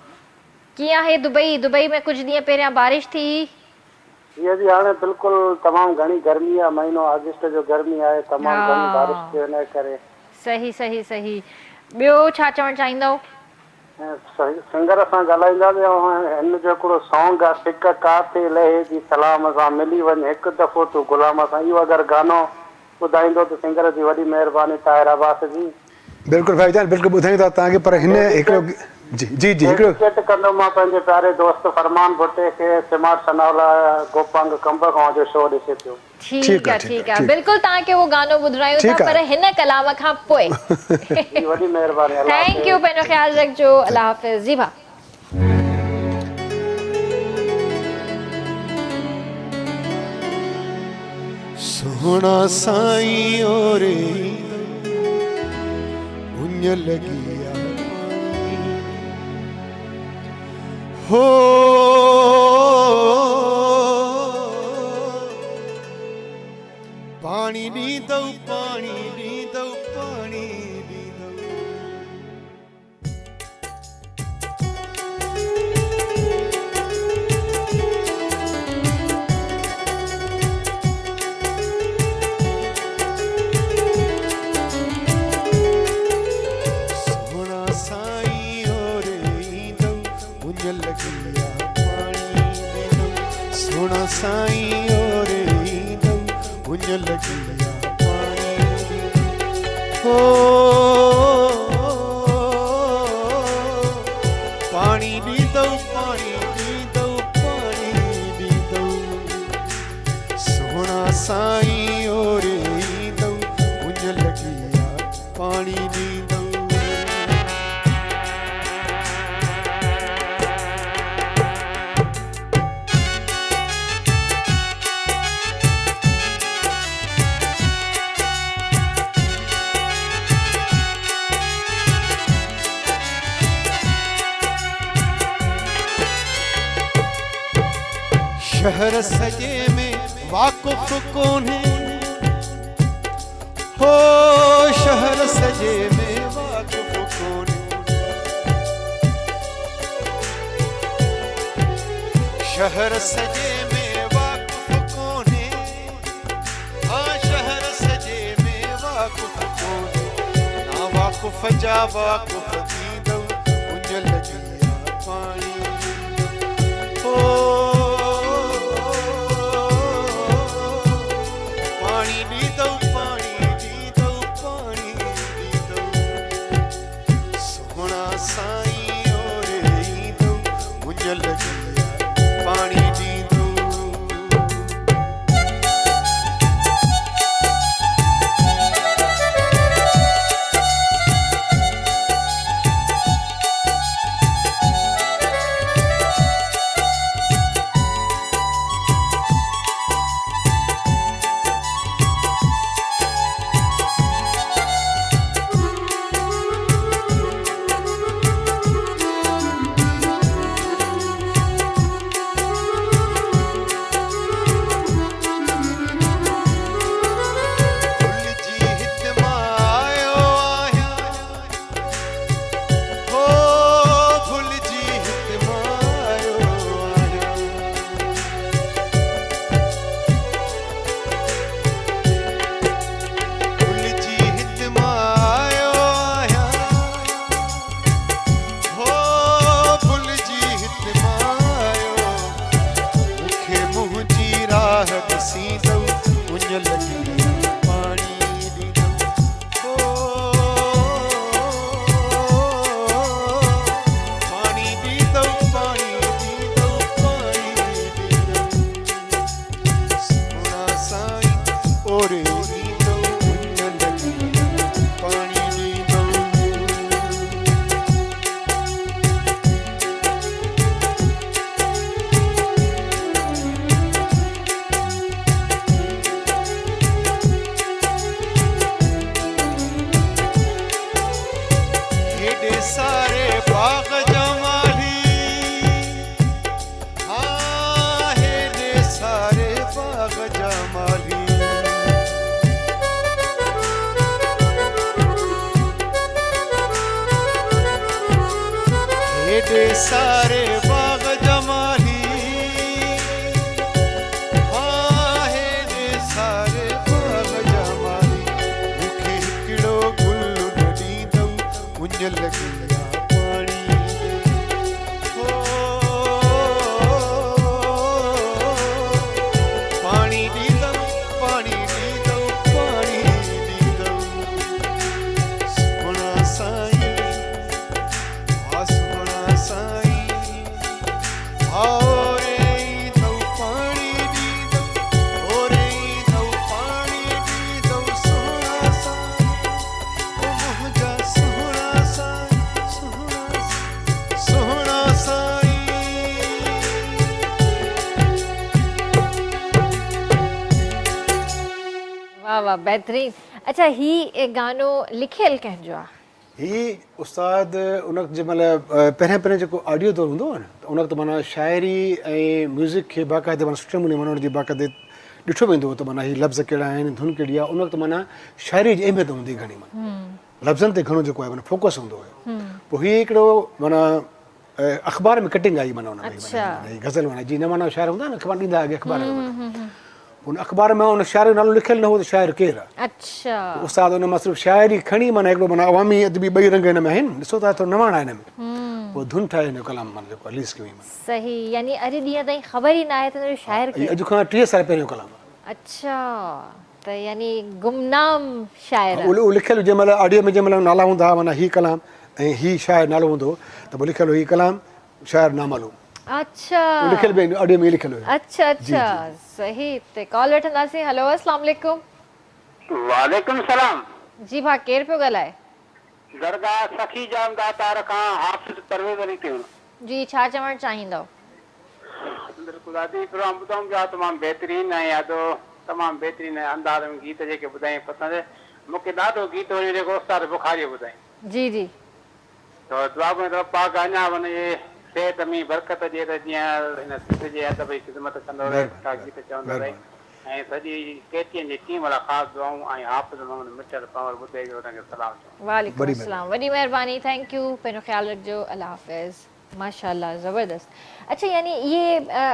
कीअं आहे दुबई? दुबई में कुझु ॾींहं पहिरियां बारिश थी? हीअ जी हाणे बिल्कुलु तमामु घणी गर्मी आहे, महीनो अगस्त जो गर्मी आहे, तमामु घणी बारिश थी हिन करे। सही सही सही। ॿियो छा चवणु चाहींदव? सिंगर सां ॻाल्हाईंदासीं। हिन जो हिकिड़ो सॉन्ग आहे, सिक काते लहे जी सलाम सां मिली वञे हिकु दफ़ो तूं गुलाम सां। इहो अगरि गानो ॿुधाईंदो त सिंगर जी वॾी महिरबानी, ताहिर अब्बास जी। बिल्कुलु भाईजान, बिल्कुलु ॿुधाईंदा तव्हांखे, पर हिन हिकिड़ो जी जी जी हिकिड़ो डेडिकेट कंदो मां पंहिंजे प्यारे दोस्त फरमान भुट्टे खे, सिमाट सनावला गोपांग कंब खां जो शो ॾिसे पियो। ठीकु आहे ठीकु आहे, बिल्कुलु तव्हांखे उहो गानो ॿुधायूं था, पर हिन कलाम खां पोइ। वॾी महिरबानी। थैंक यू, पंहिंजो ख़्यालु रखिजो। अल्लाह हाफ़िज़ जी। भाउ सोहणा साईं ओरे उञ लगी हो, पानी ॾींदौ पानी ॾींदौ पानी ॾींदौ। सोहणा साईं ओरे ईंदौ उञ लगी पानी ॾींदौ। सोहणा साईं ओरे ईंदौ उञ लगी पानी हो, पानी ॾींदौ पानी ॾींदौ पानी ॾींदौ। सोहणा साईं ओरे ईंदौ उञ लगी पानी ॾींदौ। शहर सजे में वाक़ुफ़ कोन्हे हो, शहर सजे में वाक़ुफ़ कोन्हे। शहर सजे में वाक़ुफ़ कोन्हे, हाँ शहर सजे में वाक़ुफ़ कोन्हे। ना वाक़ुफ़ जा वाक़ुफ़ थींदौ उञ लगी पानी हो, पानी ॾींदौ पानी ॾींदौ पानी ॾींदौ। सोहणा साईं ओरे ईंदौ उञ लगी पानी ॾींदौ। ॾिसींदो उञ लॻी पाणी ॾींदो पाणी ॾींदो पाणी ॾींदो पाणी ॾींदो सोना साईं ओरे ॾींदो उञ लॻी पाणी ॾींदो हेॾे सारे बाग़ जमाली हाँ हेॾे सारे बाग़ जमाली हेॾे सारे बाग़ जमाली हाँ हेॾे सारे बाग़ जमाली मूंखे हिकिड़ो गुल न ॾींदो उञ लॻी पाणी पाणी ॾींदो पाणी ॾींदो पाणी ॾींदो सुहिणा साईं हा सुहिणा साईं हा ओरे ईंदो पाणी ॾींदो ओरे ईंदो पाणी ॾींदो सुहिणा साईं ओ मुंहिंजा सुहिणा साईं सुहिणा साईं वाह वाह बेहतरीन। अच्छा ही गानो लिखियल कंहिंजो आहे? ही उस्ताद उन जंहिंमहिल पहिरियों पहिरियों जेको ऑडियो दौर हूंदो आहे न त उन वक़्तु माना शाइरी ऐं म्यूज़िक खे बाक़ाइदे माना सुठे नमूने माना उनजी बाक़ाइदे ॾिठो वेंदो हो त माना ही लफ़्ज़ कहिड़ा आहिनि धुन कहिड़ी आहे उन वक़्तु माना शाइरी जी अहमियत हूंदी घणी माना लफ़्ज़नि ते घणो जेको आहे माना फोकस हूंदो हुयो पोइ हीअ हिकिड़ो माना अख़बार में कटिंग आई माना उन में गज़ल माना जीअं न माना शाइर हूंदा न अख़बार ॾींदा अॻे अख़बार उन अख़बार में उन शाइर जो नालो लिखियलु न हो त शाइर केरु आहे अच्छा उस्ताद उन मां सिर्फ़ु शाइरी खणी माना हिकिड़ो माना अवामी अदबी ॿई रंग हिन में आहिनि ॾिसो था थोरो नवाण आहे हिन में पोइ धुन ठाहे हिन जो कलाम माना जेको रिलीज़ कयो माना सही यानी अॼु ॾींहं ताईं ख़बर ई न आहे त हुनजो शाइर केरु? अॼु खां 30 साल पहिरियों कलाम आहे अच्छा त यानी गुमनाम शाइर आहे। उहो लिखियलु जंहिंमहिल ऑडियो में जंहिंमहिल नाला हूंदा हुआ माना ही कलाम ऐं ही शाइर नालो हूंदो त पोइ लिखियलु ही कलाम शाइर नामालूम अच्छा लिखियलु बि ऑडियो में लिखियलु हुयो अच्छा अच्छा सही ते कॉल वठंदासीं। हेलो अस्सलाम वालेकुम। वालेकुम सलाम जी भा केरु पियो ॻाल्हाए? दरगाह सखी जाम दातार खां हाफ़िज़ परवेज़ अली पियो जी छा चवणु चाहींदव? बिल्कुलु दादी प्रोग्राम ॿुधऊं पिया तमामु बहितरीनु ऐं ॾाढो तमामु बहितरीनु अंदाज़ में गीत जेके ॿुधाई पसंदि मूंखे ॾाढो गीत वणियो जेको उस्ताद बुखारी ॿुधाई जी जी त दुआ में त पाक अञा वञे सेहत में बरकत ॾिए त जीअं हिन सिंध जे अदब जी ख़िदमत कंदो रहे का गीत चवंदो रहे ऐं सॼी केतिरनि जी टीम लाइ ख़ासि दुआऊं ऐं हाफ़िज़ मोहम्मद मिठल पावर ॿुधे हुनखे सलाम चऊं। वालेकुम अस्सलाम वॾी महिरबानी थैंक यू पंहिंजो ख़्यालु रखिजो अल्लाह हाफ़िज़ माशाल्लाह ज़बरदस्त। अच्छा यानी ये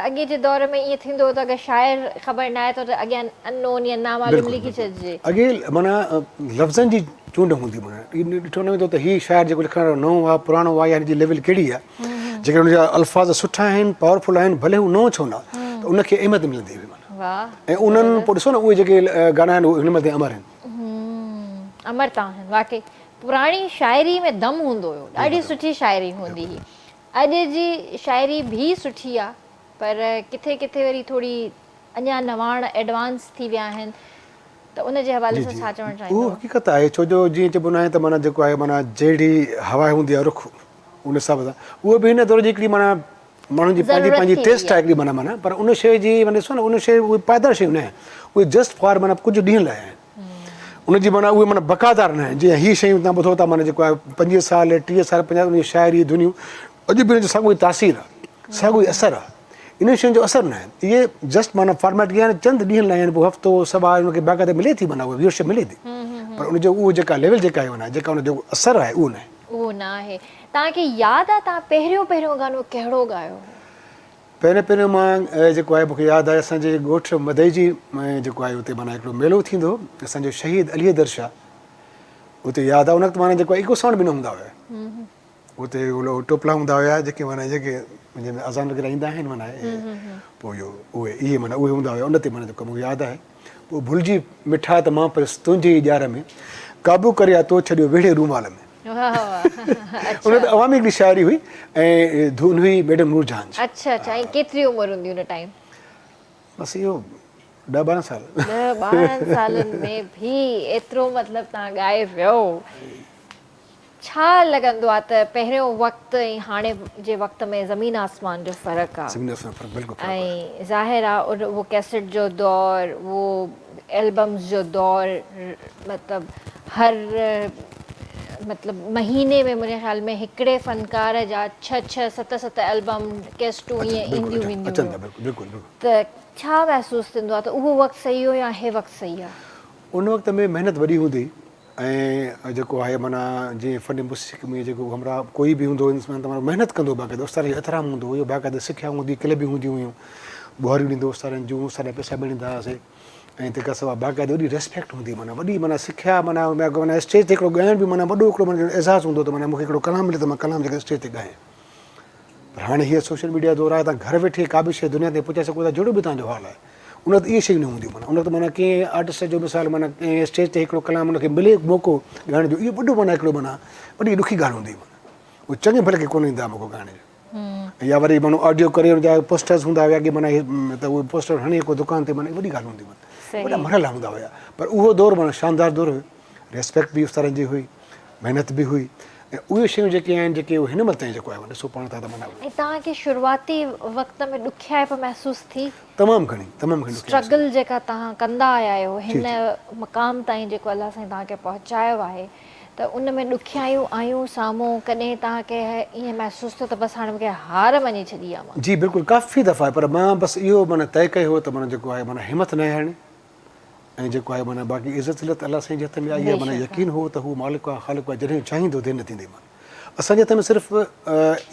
अॻे जे दौर में ईअं थींदो हो त अगरि शाइर ख़बर न आहे त अॻियां अननोन या नामालूम लिखी छॾिजे अॻे माना लफ़्ज़नि जी चूंड हूंदी माना ॾिठो न वेंदो त हीउ शाइर जेको लिखण वारो नओं आहे पुराणो आहे या हिनजी लेवल कहिड़ी आहे जेके हुनजा अल्फाज़ सुठा आहिनि पावरफुल आहिनि भले हू नओं छो न त उनखे अहमियत मिलंदी हुई माना वाह ऐं उन्हनि पोइ ॾिसो न उहे जेके गाना आहिनि उहे हिन मथे अमर आहिनि अमर था आहिनि वाकई पुराणी शाइरी में दम हूंदो हुयो ॾाढी सुठी शाइरी हूंदी हुई। अॼु जी शाइरी बि सुठी आहे पर किथे किथे वरी थोरी अञा नवाण एडवांस थी विया आहिनि त उन जे हवाले सां छा चवणु उहो चाहींदो? हक़ीक़त आहे छो जो जीअं चइबो न आहे त माना जेको आहे माना जहिड़ी हवा हूंदी आहे रुख उन हिसाब सां उहो बि हिन दौर जी हिकिड़ी माना माण्हुनि जी पंहिंजी पंहिंजी टेस्ट आहे हिकिड़ी माना माना पर उन शइ जी माना ॾिसो न उन शइ उहे पाइदार शयूं न आहिनि उहे जस्ट फॉर माना कुझु ॾींहंनि लाइ आहिनि उनजी माना उहे माना बक़ादार न आहिनि जीअं हीअ शयूं तव्हां ॿुधो था माना जेको आहे 25 साल 30 साल 50 उनजी शाइरी धुनियूं अॼु बि हुनजो साॻियो ई तासीर आहे साॻियो ई असरु आहे इन शयुनि जो असरु न आहे इहे जस्ट माना फॉर्मेट कीअं आहे चंद ॾींहंनि लाइ आहिनि पोइ हफ़्तो सभा उनखे बाक़ाइदे मिले थी माना उहा व्यूअरशिप मिले थी पर उनजो उहो जेका लेवल जेका आहे माना जेका उनजो असरु आहे उहो न आहे उहो न आहे। तव्हांखे यादि आहे तव्हां पहिरियों पहिरियों गानो कहिड़ो ॻायो? पहिरियों पहिरियों मां जेको आहे मूंखे यादि आहे असांजे ॻोठ मदई जी जेको आहे उते माना हिकिड़ो मेलो थींदो असांजो शहीद अली दर शाह उते यादि आहे उन वक़्तु माना जेको आहे इको साउंड बि न हूंदा हुआ उते टोपला हूंदा हुया जेके माना जेके जंहिंमें अज़ान वग़ैरह ईंदा आहिनि माना पोइ इहो उहे हूंदा हुया उन ते माना जेको मूंखे यादि आहे पोइ भुलिजी मिठा त मां पर तुंहिंजी ॼार में क़ाबू करे तो छॾियो वेड़े रूमाल में उन ते अवामी हिकिड़ी शाइरी हुई ऐं धुन हुई मैडम नूरजहान जी। अच्छा अच्छा, ऐं केतिरी उमिरि हूंदी हुन टाइम? बसि इहो 10-12 साल। 10-12 सालनि में बि एतिरो मतिलबु तव्हां ॻाए वियो। छा लॻंदो आहे त पहिरियों वक़्तु ऐं हाणे जे वक़्त में ज़मीन आसमान जो फ़र्क़ु आहे? ज़मीन आसमान फ़र्क़ु बिल्कुलु। ऐं ज़ाहिर आहे उहो कैसेट जो दौर, वो एल्बम्स जो दौर, मतिलबु हर मतिलबु महीने में मुंहिंजे ख़्याल में हिकिड़े फ़नकार जा 6-7 एल्बम कैसेटूं ईअं ईंदियूं वेंदियूं। त छा महसूसु थींदो आहे त उहो वक़्तु सही हो या हे वक़्तु सही आहे? उन वक़्त में महिनत वॾी हूंदी ऐं जेको आहे माना जीअं फ़न मुसीक़ी में जेको हमरा कोई बि हूंदो इंसान त माना महिनत कंदो बाक़ाइदा उस्ताद जो एतिराम हूंदो हुयो बाक़ाइदा सिखिया हूंदी क्लबियूं हूंदियूं हुयूं ॿुहारियूं ॾींदो उस्तादनि जूं उस्ताद पैसा बि ॾींदा हुआसीं ऐं तंहिंखां सवाइ बाक़ाइदा वॾी रेस्पेक्ट हूंदी माना वॾी माना सिखिया माना माना स्टेज ते हिकिड़ो ॻाइण बि माना वॾो हिकिड़ो माना एज़ाज़ु हूंदो त माना मूंखे हिकिड़ो कलाम मिले त मां कलाम जेका स्टेज ते ॻायां। पर हाणे हीअ सोशल मीडिया दौर आहे तव्हां घर वेठे का बि शइ दुनिया ते पहुचाए सघो था जहिड़ो बि तव्हांजो हाल आहे उन वक़्तु इहे शयूं न हूंदियूं माना उन वक़्तु माना कंहिं आर्टिस्ट जो मिसाल माना कंहिं स्टेज ते हिकिड़ो कलाम उनखे मिले मौक़ो ॻाइण जो इहो वॾो माना हिकिड़ो माना वॾी ॾुखी ॻाल्हि हूंदी माना उहो चङे भले खे कोन ईंदा मौक़ो ॻाइण जो या वरी माण्हू ऑडियो करे हुनजा पोस्टर्स हूंदा हुया की माना त उहे पोस्टर हणी को दुकान ते माना वॾी ॻाल्हि हूंदी माना वॾा मरहला हूंदा हुया पर उहो दौरु माना शानदार दौरु हुयो रेस्पेक्ट बि उस्तादनि जी हुई महिनत बि हुई ऐं उहे शयूं जेके आहिनि जेके हिन महिल ताईं जेको आहे ॾिसो पाण था त माना ऐं तव्हांखे शुरूआती वक़्त में ॾुखियाइप महसूसु थी? तमामु घणी स्ट्रगल जेका तव्हां कंदा आया आहियो हिन मक़ाम ताईं जेको अलाह साईं तव्हांखे पहुचायो आहे त उन में ॾुखियायूं आयूं साम्हूं कॾहिं तव्हांखे ईअं महसूसु थियो त बसि हाणे मूंखे हार मञी छॾी आहे? जी बिल्कुलु काफ़ी दफ़ा पर मां बसि इहो माना तय कयो हो त माना जेको आहे माना हिमत न हारणी ऐं जेको आहे माना बाक़ी इज़त इज़त अलाह साईं जे हथ में आई आहे माना यकीन हो त हू मालिक आहे ख़ालिक आहे जॾहिं चाहींदो देरि न थींदी माना असांजे हथ में सिर्फ़ु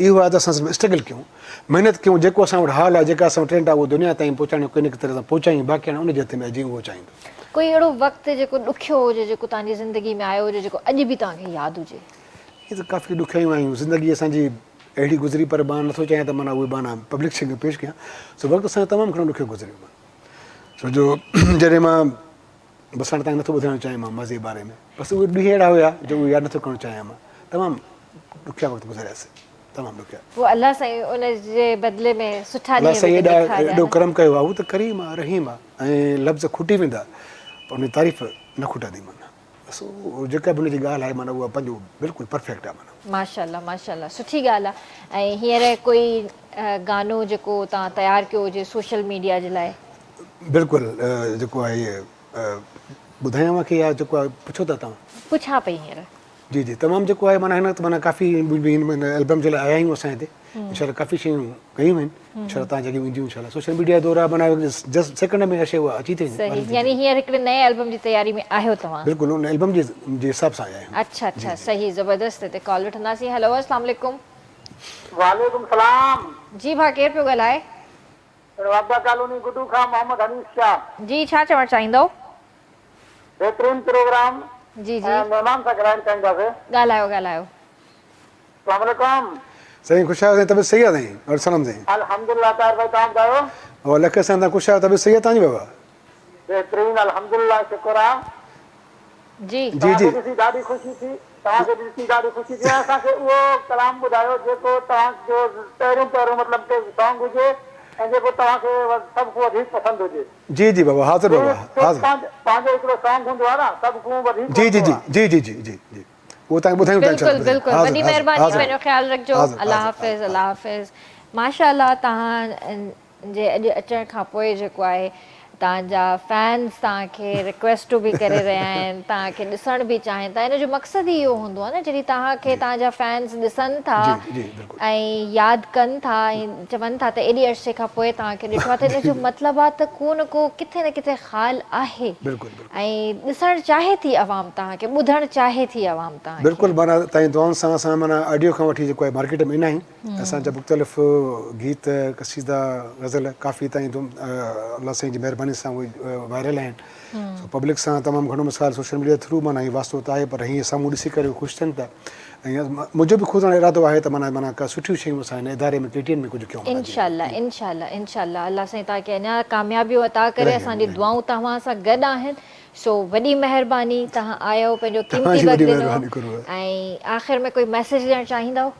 इहो आहे त असां सिर्फ़ु स्ट्रगल कयूं महिनत कयूं जेको असां वटि हाल आहे जेका असां वटि ट्रेंड आहे उहो दुनिया ताईं पहुचाइण कोई न किथे तरह सां पहुचायूं बाक़ी हाणे उनजे हथ में जीअं उहो चाहींदो। कोई अहिड़ो वक़्तु जेको ॾुखियो हुजे जेको तव्हांजी ज़िंदगी में आयो हुजे जेको अॼु बि तव्हांखे यादि हुजे? इहे त काफ़ी ॾुखियायूं आहियूं ज़िंदगी असांजी अहिड़ी गुज़री पर मां नथो चाहियां त माना उहे माना पब्लिक शइ में पेश कयां सो वक़्तु असांजो तमामु घणो ॾुखियो गुज़रियो छो जो जॾहिं मां बसि हाणे तव्हांखे नथो ॿुधाइणु चाहियां मां मज़े जे बारे में बसि उहे ॾींहं अहिड़ा हुया जो उहे यादि नथो करणु चाहियां मां तमामु ॾुखिया वक़्तु गुज़रियासीं तमामु ॾुखिया। पोइ अलाह साईं उन जे बदिले में सुठा अलाह साईं एॾो करम कयो आहे हू त करीम आहे रहीम आहे ऐं लफ़्ज़ खुटी वेंदा पर उन जी तारीफ़ न खुटंदी माना बसि उहो जेका बि उनजी ॻाल्हि आहे माना उहा पंहिंजो बिल्कुलु परफेक्ट आहे माना। माशाल्लाह माशाल्लाह सुठी ॻाल्हि आहे। ऐं हींअर कोई गानो जेको तव्हां तयारु कयो हुजे सोशल मीडिया जे लाइ? बिल्कुलु जेको आहे इहे ॿुधायांव की या जेको आहे पुछो था तव्हां? पुछां पई हींअर। जी जी तमामु जेको आहे माना हिन वक़्तु माना काफ़ी एल्बम जे लाइ आया आहियूं असां हिते इनशाला काफ़ी शयूं कयूं आहिनि इनशाला तव्हां जेके ईंदियूं इनशाला सोशल मीडिया दौरान माना जस्ट सेकंड में शइ उहा अची थी वञे। यानी हींअर हिकिड़े नए एल्बम जी तयारी में आहियो तव्हां? बिल्कुलु उन एल्बम जे हिसाब सां आया आहियूं। अच्छा अच्छा सही ज़बरदस्त। हिते कॉल वठंदासीं। हेलो अस्सलाम वालेकुम। वालेकुम सलाम। जी भाउ केरु पियो ॻाल्हाए? वाबा कॉलोनी गुडू खां मोहम्मद हनीफ शाह। जी छा चवणु चाहींदो? बेहतरीन प्रोग्राम। जी जी मेहमान सां ॻाल्हाइणु चाहींदासीं। ॻाल्हायो ॻाल्हायो। अस्सलाम वालेकुम। साईं ख़ुशि आहियो? तबियत सही आहे साईं? और सलाम साईं। अल्हम्दुलिल्लाह तार भाई तव्हां ॿुधायो? और लख सां तव्हां ख़ुशि आहियो? तबियत सही आहे तव्हांजी बाबा? बेहतरीन अल्हम्दुलिल्लाह शुक्र आहे। जी जी जी ॾिसी ॾाढी ख़ुशी थी तव्हांखे ॾिसी ॾाढी ख़ुशी थी। असांखे उहो कलाम ॿुधायो जेको तव्हांजो पहिरियों मतिलबु के सॉन्ग हुजे ऐं जेको तव्हांखे सभु खां वधीक पसंदि हुजे। जी जी बाबा हाज़िर बाबा हाज़िर। पंहिंजो हिकिड़ो सॉन्ग हूंदो आहे न सभु खां वधीक। जी जी जी जी जी जी जी जी वो तव्हांखे ॿुधायूं था। बिल्कुलु बिल्कुलु वॾी महिरबानी पंहिंजो ख़्यालु रखिजो। अलाह हाफ़िज़ अलाह हाफ़िज़। माशाअल्लाह तव्हां जे अॼु अचण खां पोइ जेको आहे तव्हांजा फैन्स तव्हांखे रिक्वेस्टूं बि करे रहिया आहिनि तव्हांखे ॾिसण बि चाहिनि था। हिन जो मक़सदु ई इहो हूंदो आहे न जॾहिं तव्हांखे तव्हांजा फैन्स ॾिसनि था ऐं यादि कनि था ऐं चवनि था त एॾे अरसे खां पोइ तव्हांखे ॾिठो आहे त हिन जो मतिलबु आहे त को न को किथे न किथे ख़्यालु आहे ऐं ॾिसणु चाहे थी आवाम तव्हांखे ॿुधणु चाहे थी आवाम तव्हांखे। बिल्कुलु माना तव्हांजी दुआउनि सां असां माना ऑडियो खां वठी जेको आहे मार्केट में ईंदा आहियूं असांजा मुख़्तलिफ़ गीत क़सीदा गज़ल काफ़ी ताईं अलाह साईं जी महिरबानी आसानी सां उहे वायरल आहिनि सो पब्लिक सां तमामु घणो मिसाल सोशल मीडिया थ्रू माना हीअ वास्तो त आहे पर हीअं साम्हूं ॾिसी करे ख़ुशि थियनि था ऐं मुंहिंजो बि ख़ुदि हाणे इरादो आहे त माना का सुठियूं शयूं असां हिन इदारे में KTN में कुझु कयूं इंशाल्लाह इंशाल्लाह इंशाल्लाह अल्लाह साईं तव्हांखे अञा कामयाबियूं अता करे असांजी दुआऊं तव्हां सां गॾु आहिनि सो वॾी महिरबानी तव्हां आयो पंहिंजो क़ीमती वक़्तु ॾिनो ऐं आख़िर में कोई मैसेज ॾियणु चाहींदव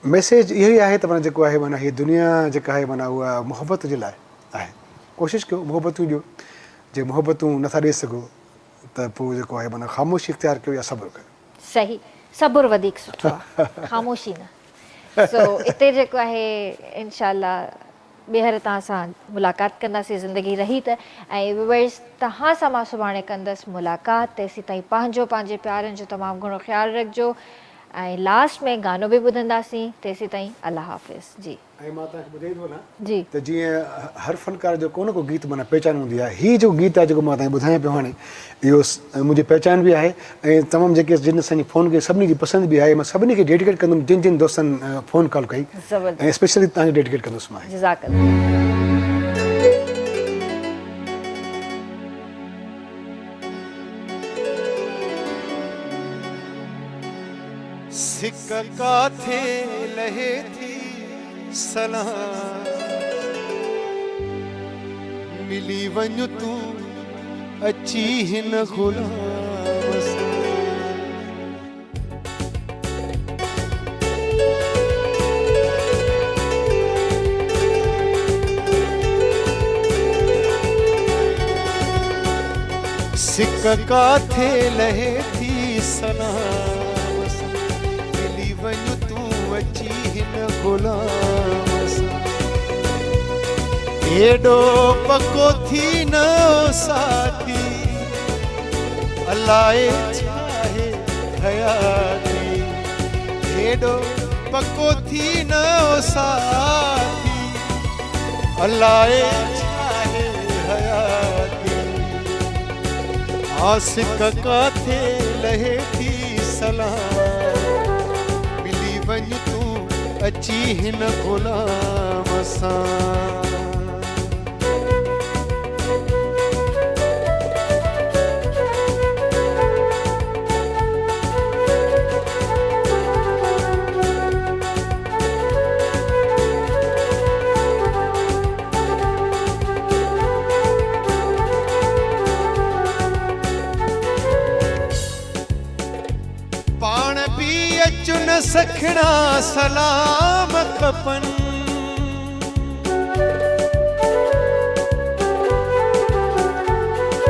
मैसेज इहो ई आहे त माना जेको आहे माना हीअ दुनिया जेका आहे माना उहा मुहबत जे लाइ आहे कोशिशि कयो मुहबतूं ॾियो जे मुहबतूं नथा ॾेई सघो त पोइ जेको आहे माना ख़ामोशी इख़्तियार कयो या सब्र कयो सही सब्र वधीक सुठो आहे ख़ामोशी न सो हिते जेको आहे इंशाल्लाह ॿीहर तव्हां सां मुलाक़ात कंदासीं ज़िंदगी रही त ऐं व्यूअर्स तव्हां सां मां सुभाणे कंदसि मुलाक़ात तेसीं ताईं पंहिंजे प्यारनि जो तमामु घणो ख़्यालु रखिजो ऐं लास्ट में गानो बि ॿुधंदासीं तेसीं ताईं अल्लाह हाफ़िज़ जी ऐं मां तव्हांखे ॿुधाई थो वञा जी त जीअं हर फनकार जो को न को गीत माना पहचान हूंदी आहे हीअ जो गीत आहे जेको मां तव्हांखे ॿुधायां पियो हाणे इहो मुंहिंजी पहचान बि आहे ऐं तमामु जेके जिन असांजी फ़ोन कई सभिनी जी पसंदि बि आहे मां सभिनी खे डेडिकेट कंदुमि जिन जिन दोस्तनि फ़ोन कॉल कई ऐं स्पेशली तव्हांखे डेडिकेट कंदुसि मां जज़ाकल्लाह सिक काथे लहे थी सलाम मिली वञ तूं अची हिन गुलाम सां सिक काथे लहे थी सलाम अची हिन गुलाम सां एॾो पको थी न साथी अलाए छाहे हयाती एॾो पको थी न साथी अलाए छाहे हयाती आसिक काथे लहे थी सलाम वञ तूं अची हिन गुलाम सां चुन सखणा सलाम खपनि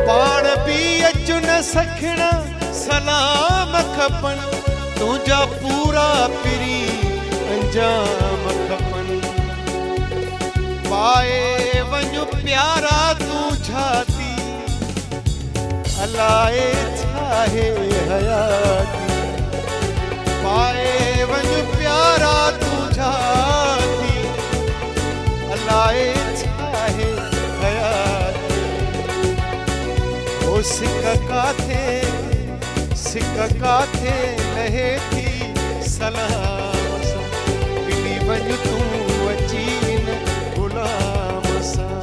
पाण बि चुन सखणा सलाम खपनि तुंहिंजा पूरा पिरी अंजाम खपनि पाए वञ प्यारा तूं छाती अलाए छाहे हयाती पाए वञ प्यारा तूं छाती अलाए छाहे हयाती ओ सिक काथे लहे थी सलाम सां मिली वञ तूं अची हिन गुलाम सां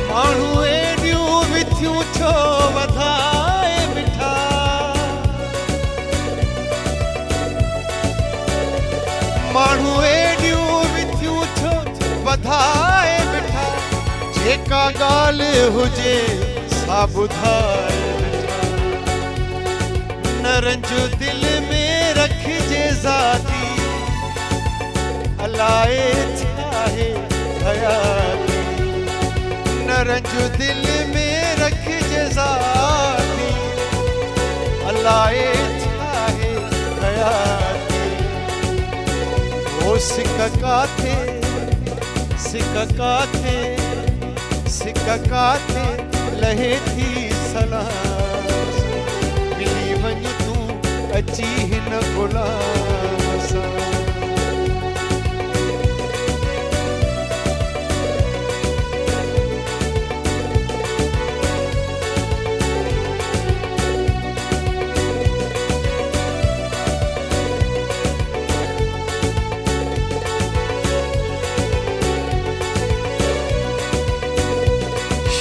माण्हू एॾियूं विथियूं छो वधाए बिठा माण्हू एॾियूं विथियूं छो वधाए बिठा जेका ॻाल्हि हुजे सा ॿुधाए बिठा न रंज दिल में रखिजे ज़ाती अलाए छाहे हयाती न रंज दिल में रखिजे ज़ाती अलाए छाहे हयाती ओ सिक काथे लहे थी सलाम मिली वञ तूं अची हिन गुलाम सां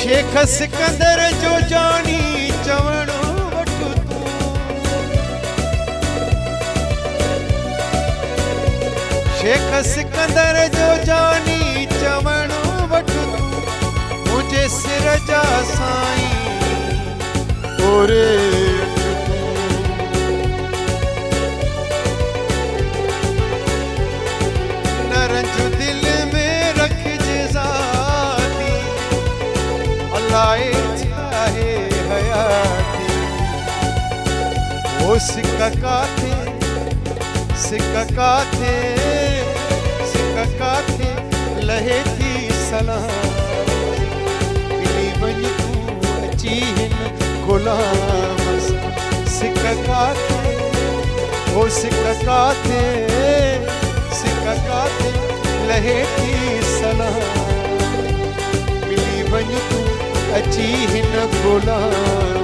शेख सिकंदर जो जानी चवणो वठु तूं शेख सिकंदर जो जानी चवणो वठु तूं मुझे सिर जा साईं ओरे नरंज दिल में रखजे ज़ाती अल्लाह चाहे हयाती वो सिक्का काथे लहे थी सलाम मिली वञ तूं अची हिन गुलाम सां सिक्का काथे वो सिक्का काथे लहे थी सलाम मिली वञ तूं अची हिन गुलाम